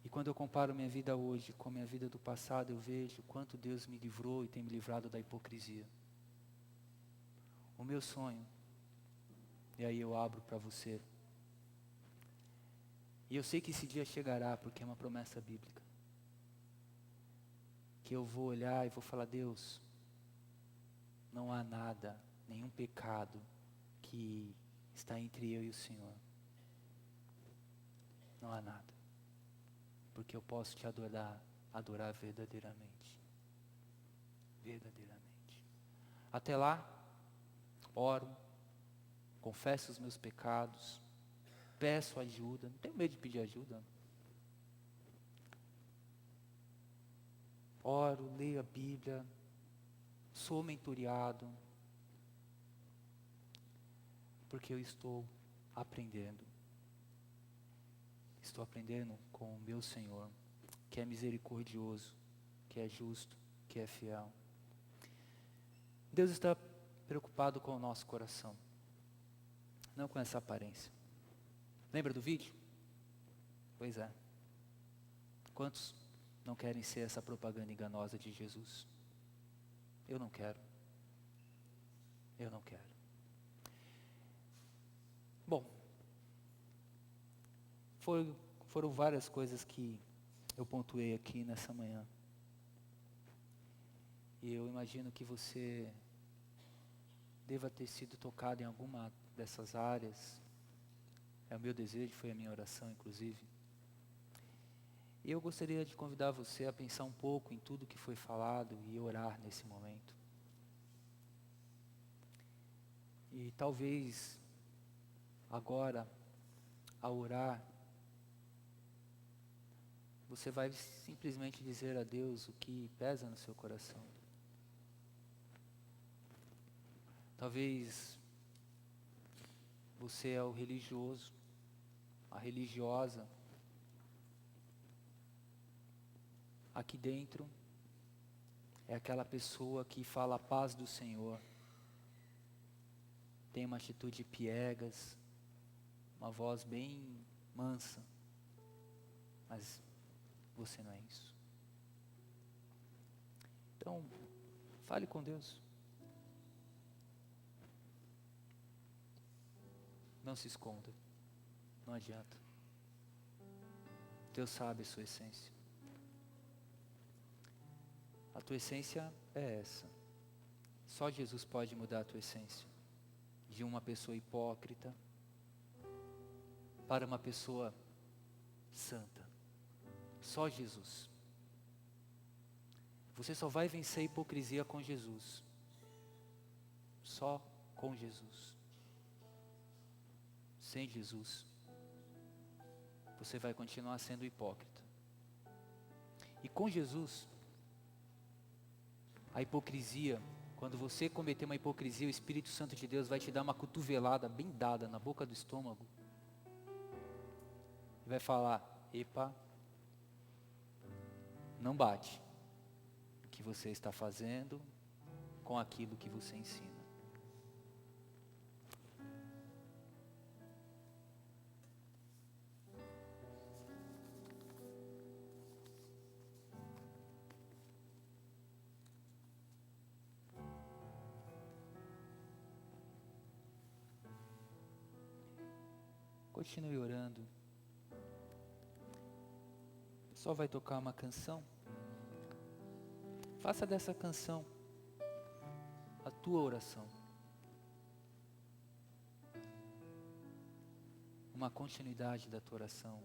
E quando eu comparo minha vida hoje com a minha vida do passado, eu vejo quanto Deus me livrou e tem me livrado da hipocrisia. O meu sonho, e aí eu abro para você, e eu sei que esse dia chegará, porque é uma promessa bíblica, que eu vou olhar e vou falar, Deus, não há nada nenhum pecado que está entre eu e o Senhor. Não há nada. Porque eu posso te adorar verdadeiramente. Verdadeiramente. Até lá, oro, confesso os meus pecados, peço ajuda, não tenho medo de pedir ajuda. Oro, leio a Bíblia, sou mentoreado, porque eu estou aprendendo. Estou aprendendo com o meu Senhor, que é misericordioso, que é justo, que é fiel. Deus está preocupado com o nosso coração, não com essa aparência. Lembra do vídeo? Pois é. Quantos não querem ser essa propaganda enganosa de Jesus? Eu não quero. Eu não quero. Bom, foram várias coisas que eu pontuei aqui nessa manhã. E eu imagino que você deva ter sido tocado em alguma dessas áreas. É o meu desejo, foi a minha oração, inclusive. E eu gostaria de convidar você a pensar um pouco em tudo que foi falado e orar nesse momento. E talvez agora, ao orar, você vai simplesmente dizer a Deus o que pesa no seu coração. Talvez você é o religioso, a religiosa. Aqui dentro é aquela pessoa que fala a paz do Senhor. Tem uma atitude piegas, uma voz bem mansa. Mas você não é isso. Então, fale com Deus. Não se esconda. Não adianta. Deus sabe a sua essência. A tua essência é essa. Só Jesus pode mudar a tua essência. De uma pessoa hipócrita para uma pessoa santa. Só Jesus. Você só vai vencer a hipocrisia com Jesus. Só com Jesus. Sem Jesus, você vai continuar sendo hipócrita. E com Jesus, a hipocrisia, quando você cometer uma hipocrisia, o Espírito Santo de Deus vai te dar uma cotovelada bem dada na boca do estômago. E vai falar: epa, não bate o que você está fazendo com aquilo que você ensina. Continue orando. Só vai tocar uma canção. Faça dessa canção a tua oração. Uma continuidade da tua oração.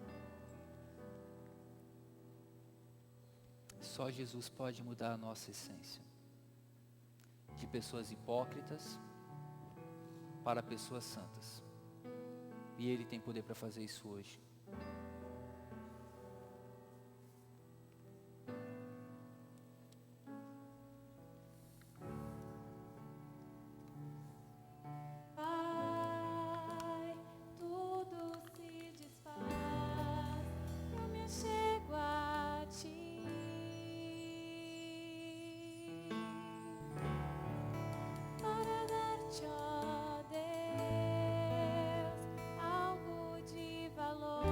Só Jesus pode mudar a nossa essência. De pessoas hipócritas para pessoas santas. E Ele tem poder para fazer isso hoje. Pai, tudo se desfaz, eu me chego a Ti. Para dar-te, ó Deus, algo de valor.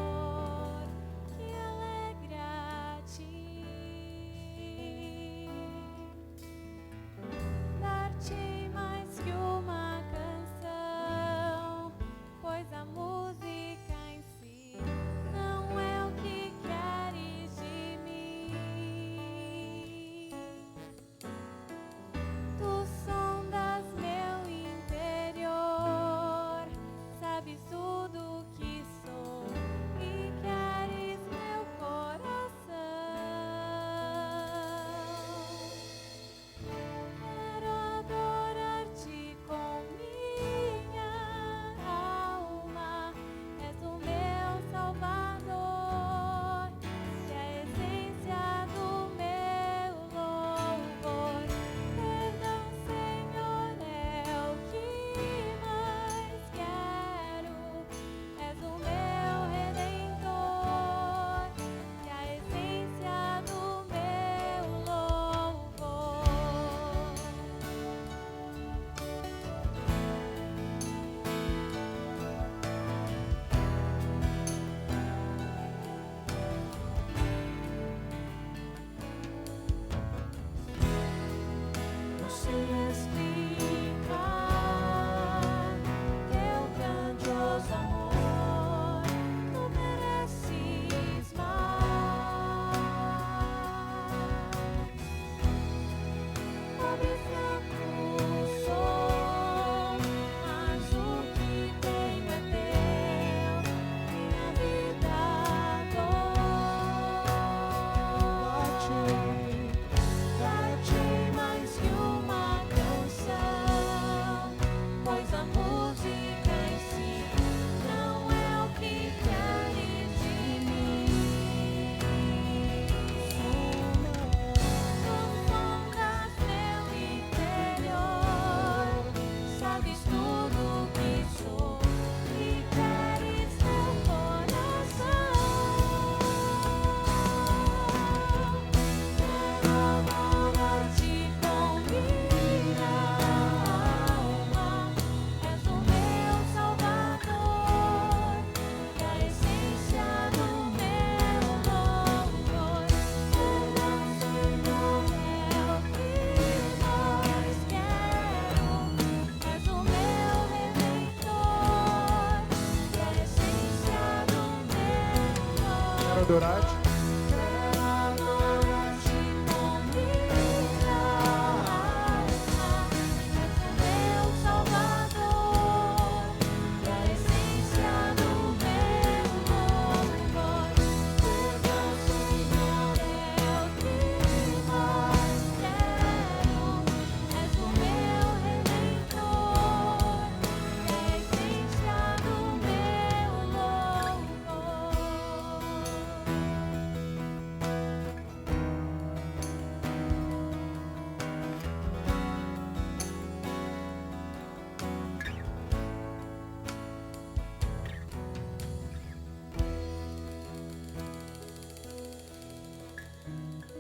adorar-te.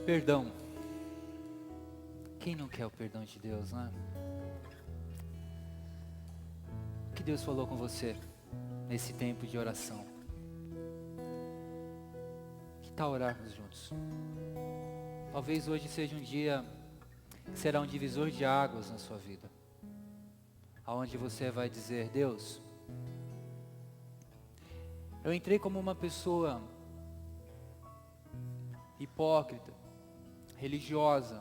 Perdão. Quem não quer o perdão de Deus, né? O que Deus falou com você nesse tempo de oração? Que tal orarmos juntos? Talvez hoje seja um dia que será um divisor de águas na sua vida. Aonde você vai dizer: Deus, eu entrei como uma pessoa hipócrita, religiosa,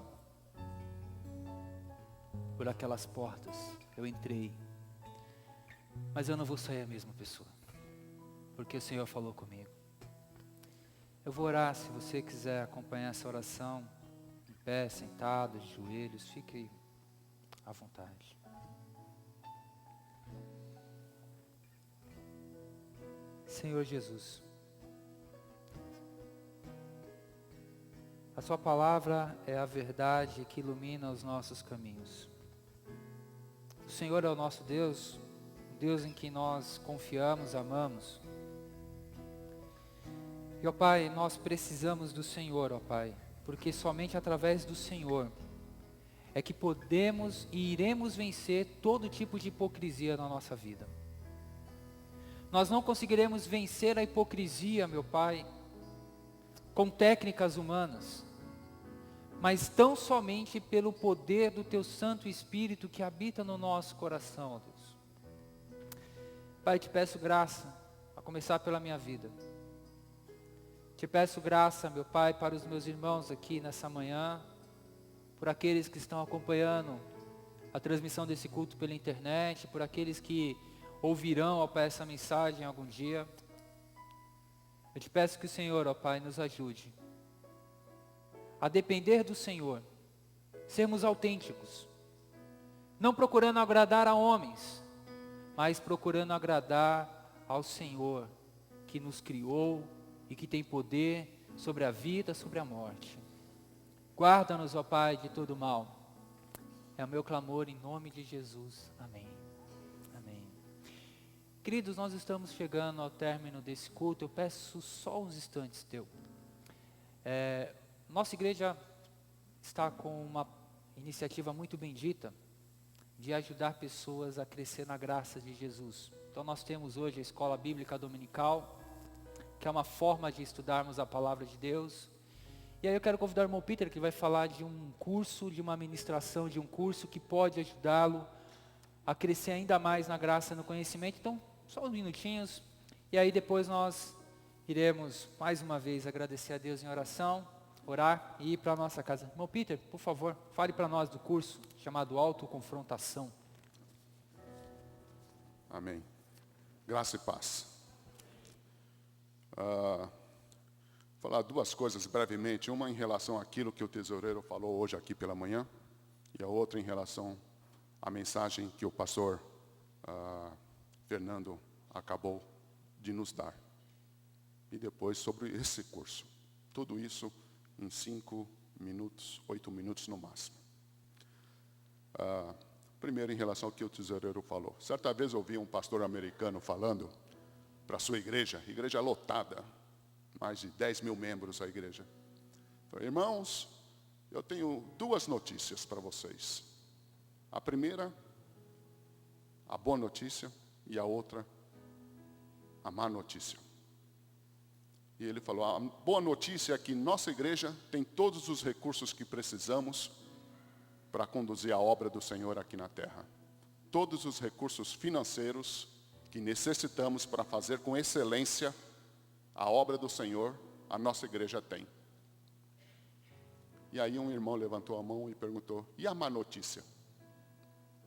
por aquelas portas. Eu entrei, mas eu não vou sair a mesma pessoa, porque o Senhor falou comigo. Eu vou orar. Se você quiser acompanhar essa oração, em pé, sentado, de joelhos, fique à vontade. Senhor Jesus, a sua palavra é a verdade que ilumina os nossos caminhos. O Senhor é o nosso Deus, um Deus em que nós confiamos, amamos. E, ó Pai, nós precisamos do Senhor, ó Pai, porque somente através do Senhor é que podemos e iremos vencer todo tipo de hipocrisia na nossa vida. Nós não conseguiremos vencer a hipocrisia, meu Pai, com técnicas humanas, mas tão somente pelo poder do Teu Santo Espírito que habita no nosso coração, ó Deus. Pai, te peço graça, a começar pela minha vida. Te peço graça, meu Pai, para os meus irmãos aqui nessa manhã, por aqueles que estão acompanhando a transmissão desse culto pela internet, por aqueles que ouvirão, ó Pai, essa mensagem algum dia. Eu te peço que o Senhor, ó Pai, nos ajude a depender do Senhor, sermos autênticos, não procurando agradar a homens, mas procurando agradar ao Senhor, que nos criou e que tem poder sobre a vida, sobre a morte. Guarda-nos, ó Pai, de todo mal. É o meu clamor em nome de Jesus. Amém. Amém. Queridos, nós estamos chegando ao término desse culto. Eu peço só uns instantes teu. Nossa igreja está com uma iniciativa muito bendita de ajudar pessoas a crescer na graça de Jesus. Então nós temos hoje a Escola Bíblica Dominical, que é uma forma de estudarmos a Palavra de Deus. E aí eu quero convidar o irmão Peter, que vai falar de um curso, de uma ministração, de um curso que pode ajudá-lo a crescer ainda mais na graça e no conhecimento. Então, só uns minutinhos, e aí depois nós iremos mais uma vez agradecer a Deus em oração, orar e ir para a nossa casa. Irmão Peter, por favor, fale para nós do curso chamado Autoconfrontação. Amém. Graça e paz. Falar duas coisas brevemente. Uma em relação àquilo que o tesoureiro falou hoje aqui pela manhã, e a outra em relação à mensagem que o pastor Fernando acabou de nos dar. E depois sobre esse curso. Tudo isso em 5 minutos, 8 minutos no máximo. Primeiro, em relação ao que o tesoureiro falou. Certa vez eu ouvi um pastor americano falando para a sua igreja lotada, mais de 10 mil membros a igreja. Falei: irmãos, eu tenho duas notícias para vocês. A primeira, a boa notícia, e a outra, a má notícia. E ele falou: a boa notícia é que nossa igreja tem todos os recursos que precisamos para conduzir a obra do Senhor aqui na terra. Todos os recursos financeiros que necessitamos para fazer com excelência a obra do Senhor a nossa igreja tem. E aí um irmão levantou a mão e perguntou, e a má notícia?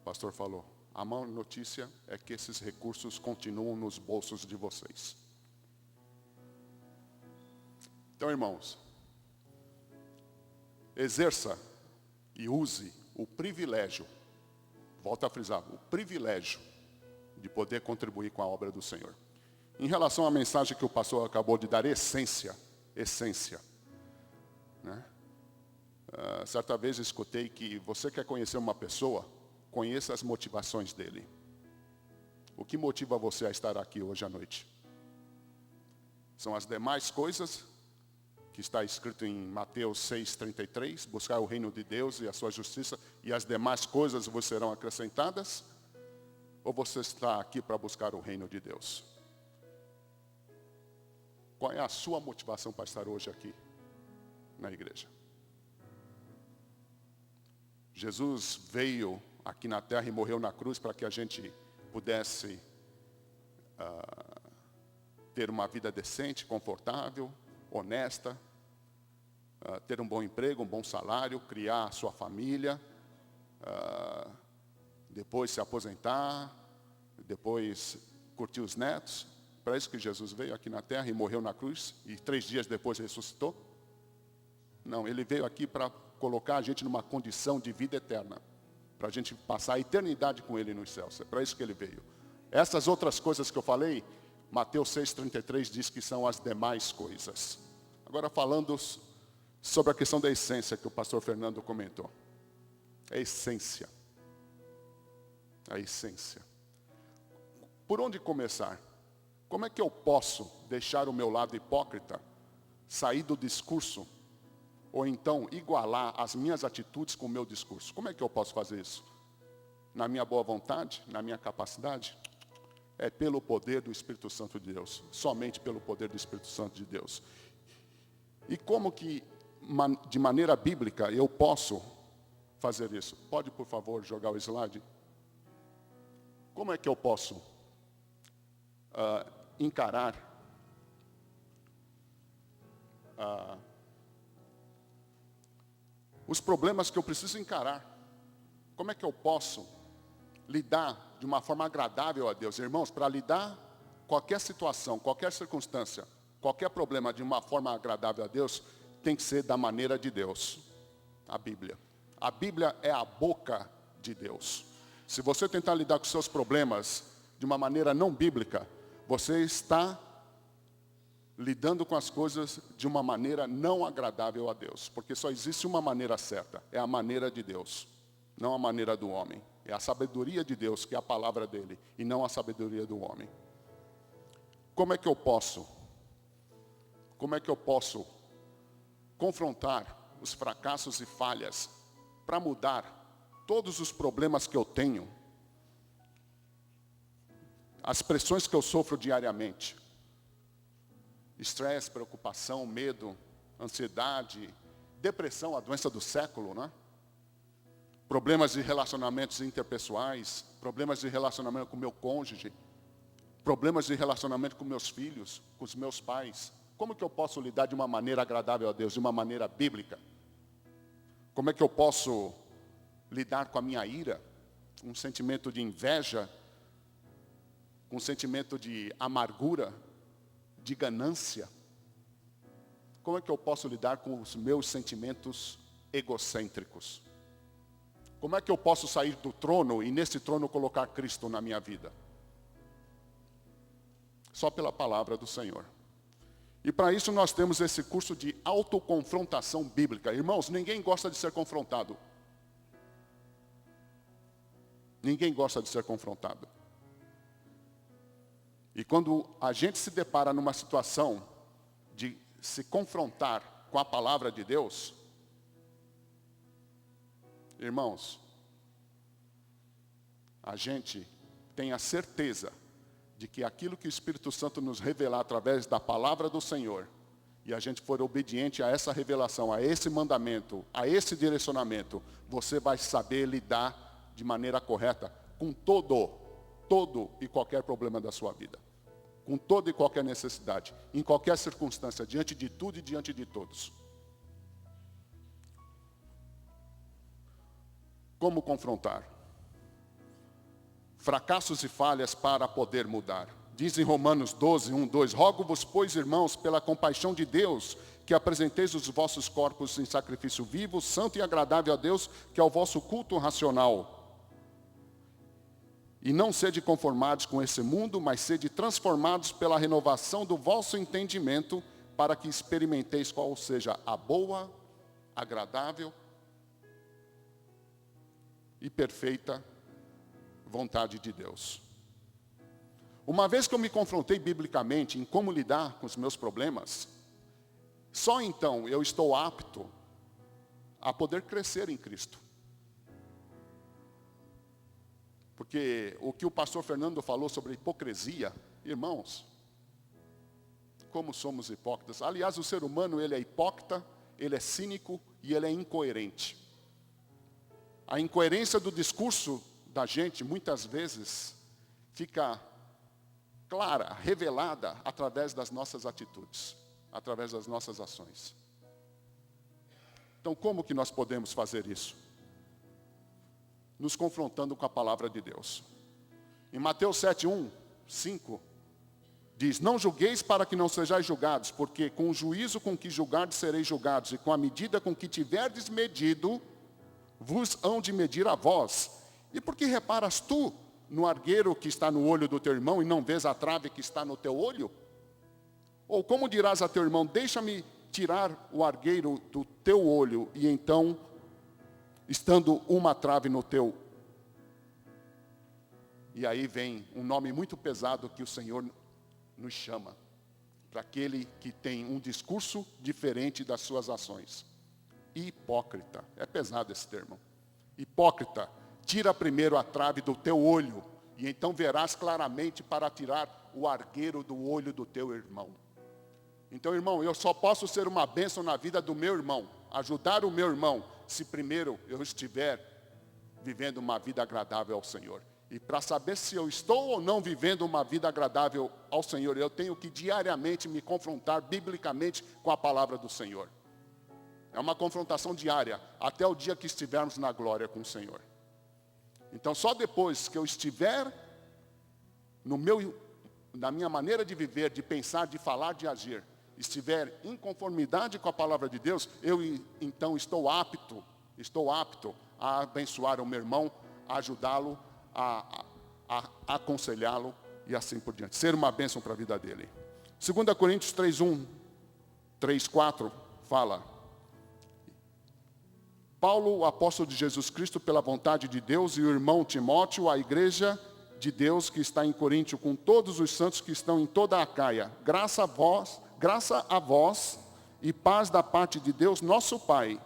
O pastor falou, a má notícia é que esses recursos continuam nos bolsos de vocês. Então, irmãos, exerça e use o privilégio, volto a frisar, o privilégio de poder contribuir com a obra do Senhor. Em relação à mensagem que o pastor acabou de dar, essência, né? Certa vez eu escutei que você quer conhecer uma pessoa, conheça as motivações dele. O que motiva você a estar aqui hoje à noite? São as demais coisas que está escrito em Mateus 6,33, buscar o reino de Deus e a sua justiça, e as demais coisas vos serão acrescentadas? Ou você está aqui para buscar o reino de Deus? Qual é a sua motivação para estar hoje aqui na igreja? Jesus veio aqui na terra e morreu na cruz para que a gente pudesse ter uma vida decente, confortável, honesta, ter um bom emprego, um bom salário, criar a sua família, depois se aposentar, depois curtir os netos. Para isso que Jesus veio aqui na terra e morreu na cruz e 3 dias depois ressuscitou? Não, ele veio aqui para colocar a gente numa condição de vida eterna, para a gente passar a eternidade com ele nos céus. É para isso que ele veio. Essas outras coisas que eu falei, Mateus 6,33 diz que são as demais coisas. Agora falando sobre a questão da essência que o pastor Fernando comentou. A essência. A essência. Por onde começar? Como é que eu posso deixar o meu lado hipócrita, sair do discurso, ou então igualar as minhas atitudes com o meu discurso? Como é que eu posso fazer isso? Na minha boa vontade? Na minha capacidade? É pelo poder do Espírito Santo de Deus. Somente pelo poder do Espírito Santo de Deus. E como que, de maneira bíblica, eu posso fazer isso? Pode, por favor, jogar o slide? Como é que eu posso encarar os problemas que eu preciso encarar? Como é que eu posso lidar de uma forma agradável a Deus? Irmãos, para lidar qualquer situação, qualquer circunstância, qualquer problema de uma forma agradável a Deus, tem que ser da maneira de Deus. A Bíblia. A Bíblia é a boca de Deus. Se você tentar lidar com seus problemas de uma maneira não bíblica, você está lidando com as coisas de uma maneira não agradável a Deus. Porque só existe uma maneira certa, é a maneira de Deus, não a maneira do homem. É a sabedoria de Deus, que é a palavra dele, e não a sabedoria do homem. Como é que eu posso confrontar os fracassos e falhas para mudar todos os problemas que eu tenho, as pressões que eu sofro diariamente? Estresse, preocupação, medo, ansiedade, depressão, a doença do século, né? Problemas de relacionamentos interpessoais, problemas de relacionamento com meu cônjuge, problemas de relacionamento com meus filhos, com os meus pais. Como que eu posso lidar de uma maneira agradável a Deus, de uma maneira bíblica? Como é que eu posso lidar com a minha ira, um sentimento de inveja, um sentimento de amargura, de ganância? Como é que eu posso lidar com os meus sentimentos egocêntricos? Como é que eu posso sair do trono e nesse trono colocar Cristo na minha vida? Só pela palavra do Senhor. E para isso nós temos esse curso de autoconfrontação bíblica. Irmãos, ninguém gosta de ser confrontado. Ninguém gosta de ser confrontado. E quando a gente se depara numa situação de se confrontar com a palavra de Deus, irmãos, a gente tem a certeza de que aquilo que o Espírito Santo nos revelar através da palavra do Senhor, e a gente for obediente a essa revelação, a esse mandamento, a esse direcionamento, você vai saber lidar de maneira correta com todo e qualquer problema da sua vida. com toda e qualquer necessidade, em qualquer circunstância, diante de tudo e diante de todos. Como confrontar? Fracassos e falhas para poder mudar. Diz em Romanos 12, 1, 2, rogo-vos, pois, irmãos, pela compaixão de Deus, que apresenteis os vossos corpos em sacrifício vivo, santo e agradável a Deus, que é o vosso culto racional. E não sede conformados com esse mundo, mas sede transformados pela renovação do vosso entendimento, para que experimenteis qual seja a boa, agradável e perfeita vontade de Deus. Uma vez que eu me confrontei biblicamente em como lidar com os meus problemas, só então eu estou apto a poder crescer em Cristo. Porque o que o pastor Fernando falou sobre hipocrisia, irmãos, como somos hipócritas. Aliás, o ser humano, ele é hipócrita, ele é cínico e ele é incoerente. A incoerência do discurso da gente, muitas vezes, fica clara, revelada, através das nossas atitudes, através das nossas ações. Então, como que nós podemos fazer isso? Nos confrontando com a palavra de Deus. Em Mateus 7, 1, 5, diz, não julgueis para que não sejais julgados, porque com o juízo com que julgardes sereis julgados, e com a medida com que tiverdes medido, vos hão de medir a vós. E por que reparas tu no argueiro que está no olho do teu irmão, e não vês a trave que está no teu olho? Ou como dirás a teu irmão, deixa-me tirar o argueiro do teu olho, e então, estando uma trave no teu. E aí vem um nome muito pesado que o Senhor nos chama, para aquele que tem um discurso diferente das suas ações. Hipócrita, é pesado esse termo. Hipócrita, tira primeiro a trave do teu olho, e então verás claramente para tirar o argueiro do olho do teu irmão. Então, irmão, eu só posso ser uma bênção na vida do meu irmão, ajudar o meu irmão, se primeiro eu estiver vivendo uma vida agradável ao Senhor. E para saber se eu estou ou não vivendo uma vida agradável ao Senhor, eu tenho que diariamente me confrontar biblicamente com a palavra do Senhor. É uma confrontação diária, até o dia que estivermos na glória com o Senhor. Então, só depois que eu estiver na minha maneira de viver, de pensar, de falar, de agir, estiver em conformidade com a palavra de Deus, eu então estou apto a abençoar o meu irmão, a ajudá-lo, a aconselhá-lo e assim por diante. Ser uma bênção para a vida dele. 2 Coríntios 3:1, 3:4 fala: Paulo, o apóstolo de Jesus Cristo, pela vontade de Deus, e o irmão Timóteo, a igreja de Deus que está em Coríntio, com todos os santos que estão em toda a Acaia. Graça a vós e paz da parte de Deus, nosso Pai,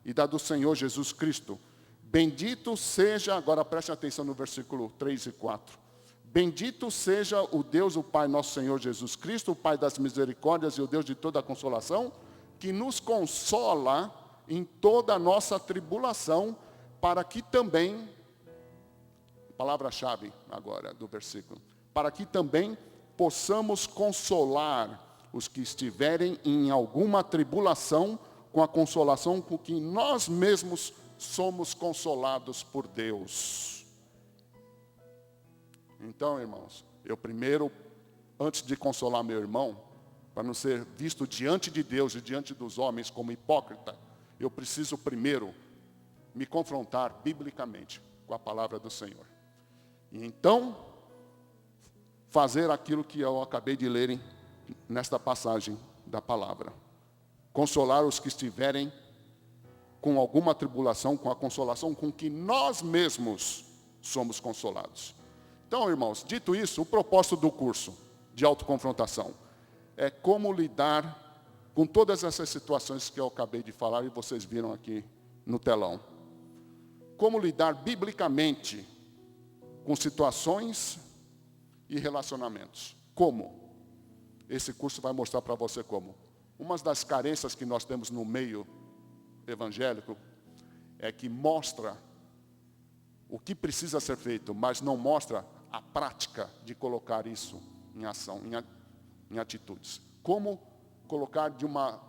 e da do Senhor Jesus Cristo. Bendito seja, agora preste atenção no versículo 3 e 4. Bendito seja o Deus, o Pai, nosso Senhor Jesus Cristo, o Pai das misericórdias e o Deus de toda a consolação, que nos consola em toda a nossa tribulação, para que também, palavra-chave agora do versículo, para que também possamos consolar os que estiverem em alguma tribulação, com a consolação com que nós mesmos somos consolados por Deus. Então, irmãos, eu primeiro, antes de consolar meu irmão, para não ser visto diante de Deus e diante dos homens como hipócrita, eu preciso primeiro me confrontar biblicamente com a palavra do Senhor. E então, fazer aquilo que eu acabei de ler nesta passagem da palavra. Consolar os que estiverem com alguma tribulação, com a consolação com que nós mesmos somos consolados. Então, irmãos, dito isso, o propósito do curso de autoconfrontação é como lidar com todas essas situações que eu acabei de falar e vocês viram aqui no telão. Como lidar biblicamente com situações e relacionamentos. Como? Esse curso vai mostrar para você como. Uma das carências que nós temos no meio evangélico é que mostra o que precisa ser feito, mas não mostra a prática de colocar isso em ação, em atitudes. Como colocar de uma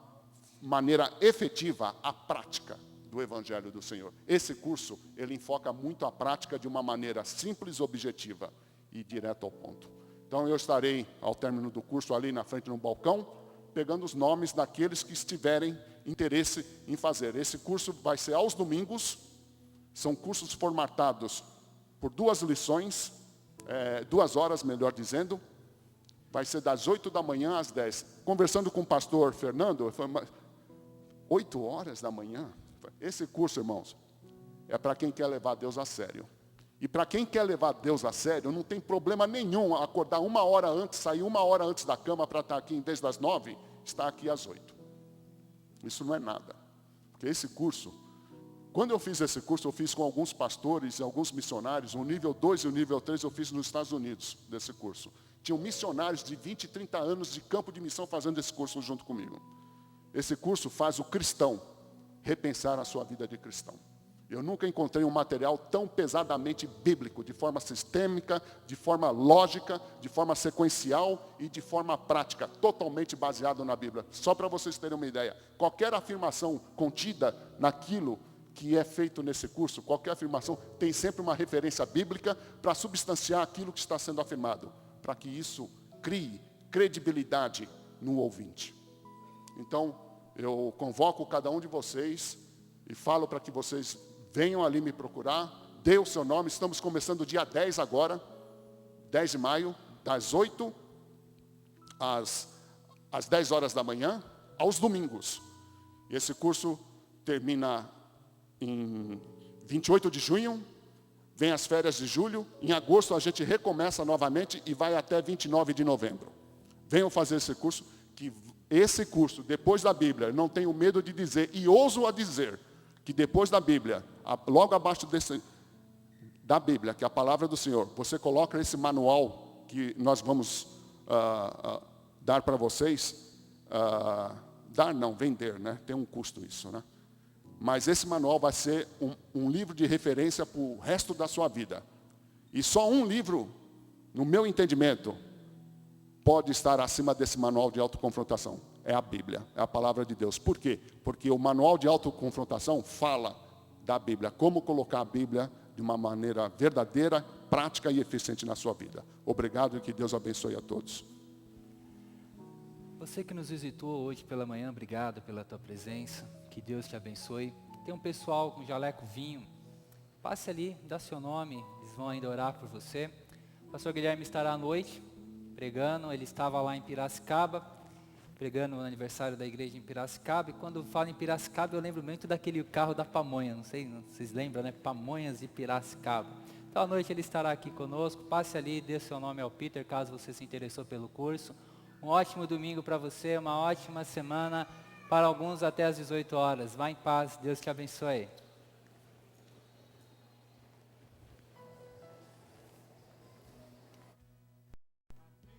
maneira efetiva a prática do Evangelho do Senhor. Esse curso, ele enfoca muito a prática de uma maneira simples, objetiva e direto ao ponto. Então eu estarei, ao término do curso, ali na frente no balcão, pegando os nomes daqueles que estiverem interesse em fazer. Esse curso vai ser aos domingos, são cursos formatados por 2 lições, 2 horas, melhor dizendo. Vai ser das 8 da manhã às 10. Conversando com o pastor Fernando, foi 8 horas da manhã? Esse curso, irmãos, é para quem quer levar Deus a sério. E para quem quer levar Deus a sério, não tem problema nenhum acordar 1 hora antes, sair 1 hora antes da cama para estar aqui, em vez das 9, estar aqui às 8. Isso não é nada. Porque esse curso, quando eu fiz esse curso, eu fiz com alguns pastores e alguns missionários, o nível 2 e o nível 3 eu fiz nos Estados Unidos, desse curso. Tinham missionários de 20 e 30 anos de campo de missão fazendo esse curso junto comigo. Esse curso faz o cristão repensar a sua vida de cristão. Eu nunca encontrei um material tão pesadamente bíblico, de forma sistêmica, de forma lógica, de forma sequencial e de forma prática, totalmente baseado na Bíblia. Só para vocês terem uma ideia, qualquer afirmação contida naquilo que é feito nesse curso, qualquer afirmação tem sempre uma referência bíblica para substanciar aquilo que está sendo afirmado, para que isso crie credibilidade no ouvinte. Então, eu convoco cada um de vocês e falo para que vocês venham ali me procurar, dê o seu nome. Estamos começando dia 10 agora, 10 de maio, das 8 às 10 horas da manhã, aos domingos. E esse curso termina em 28 de junho, vem as férias de julho, em agosto a gente recomeça novamente e vai até 29 de novembro. Venham fazer esse curso, que esse curso, depois da Bíblia, eu não tenho medo de dizer, e ouso a dizer, que depois da Bíblia, logo abaixo da Bíblia, que é a palavra do Senhor, você coloca esse manual que nós vamos dar para vocês, vender, né? Tem um custo isso, né? Mas esse manual vai ser um livro de referência para o resto da sua vida. E só um livro, no meu entendimento, pode estar acima desse manual de autoconfrontação. É a Bíblia, é a palavra de Deus. Por quê? Porque o manual de autoconfrontação fala da Bíblia, como colocar a Bíblia de uma maneira verdadeira, prática e eficiente na sua vida. Obrigado e que Deus abençoe a todos. Você que nos visitou hoje pela manhã, obrigado pela tua presença. Que Deus te abençoe. Tem um pessoal com jaleco vinho. Passe ali, dá seu nome, eles vão ainda orar por você. O pastor Guilherme estará à noite pregando. Ele estava lá em Piracicaba, pregando no aniversário da igreja em Piracicaba. E quando falo em Piracicaba, eu lembro muito daquele carro da Pamonha. Não sei se vocês lembram, né? Pamonhas e Piracicaba. Então à noite ele estará aqui conosco. Passe ali, dê seu nome ao Peter, caso você se interessou pelo curso. Um ótimo domingo para você, uma ótima semana. Para alguns até às 18 horas. Vá em paz, Deus te abençoe.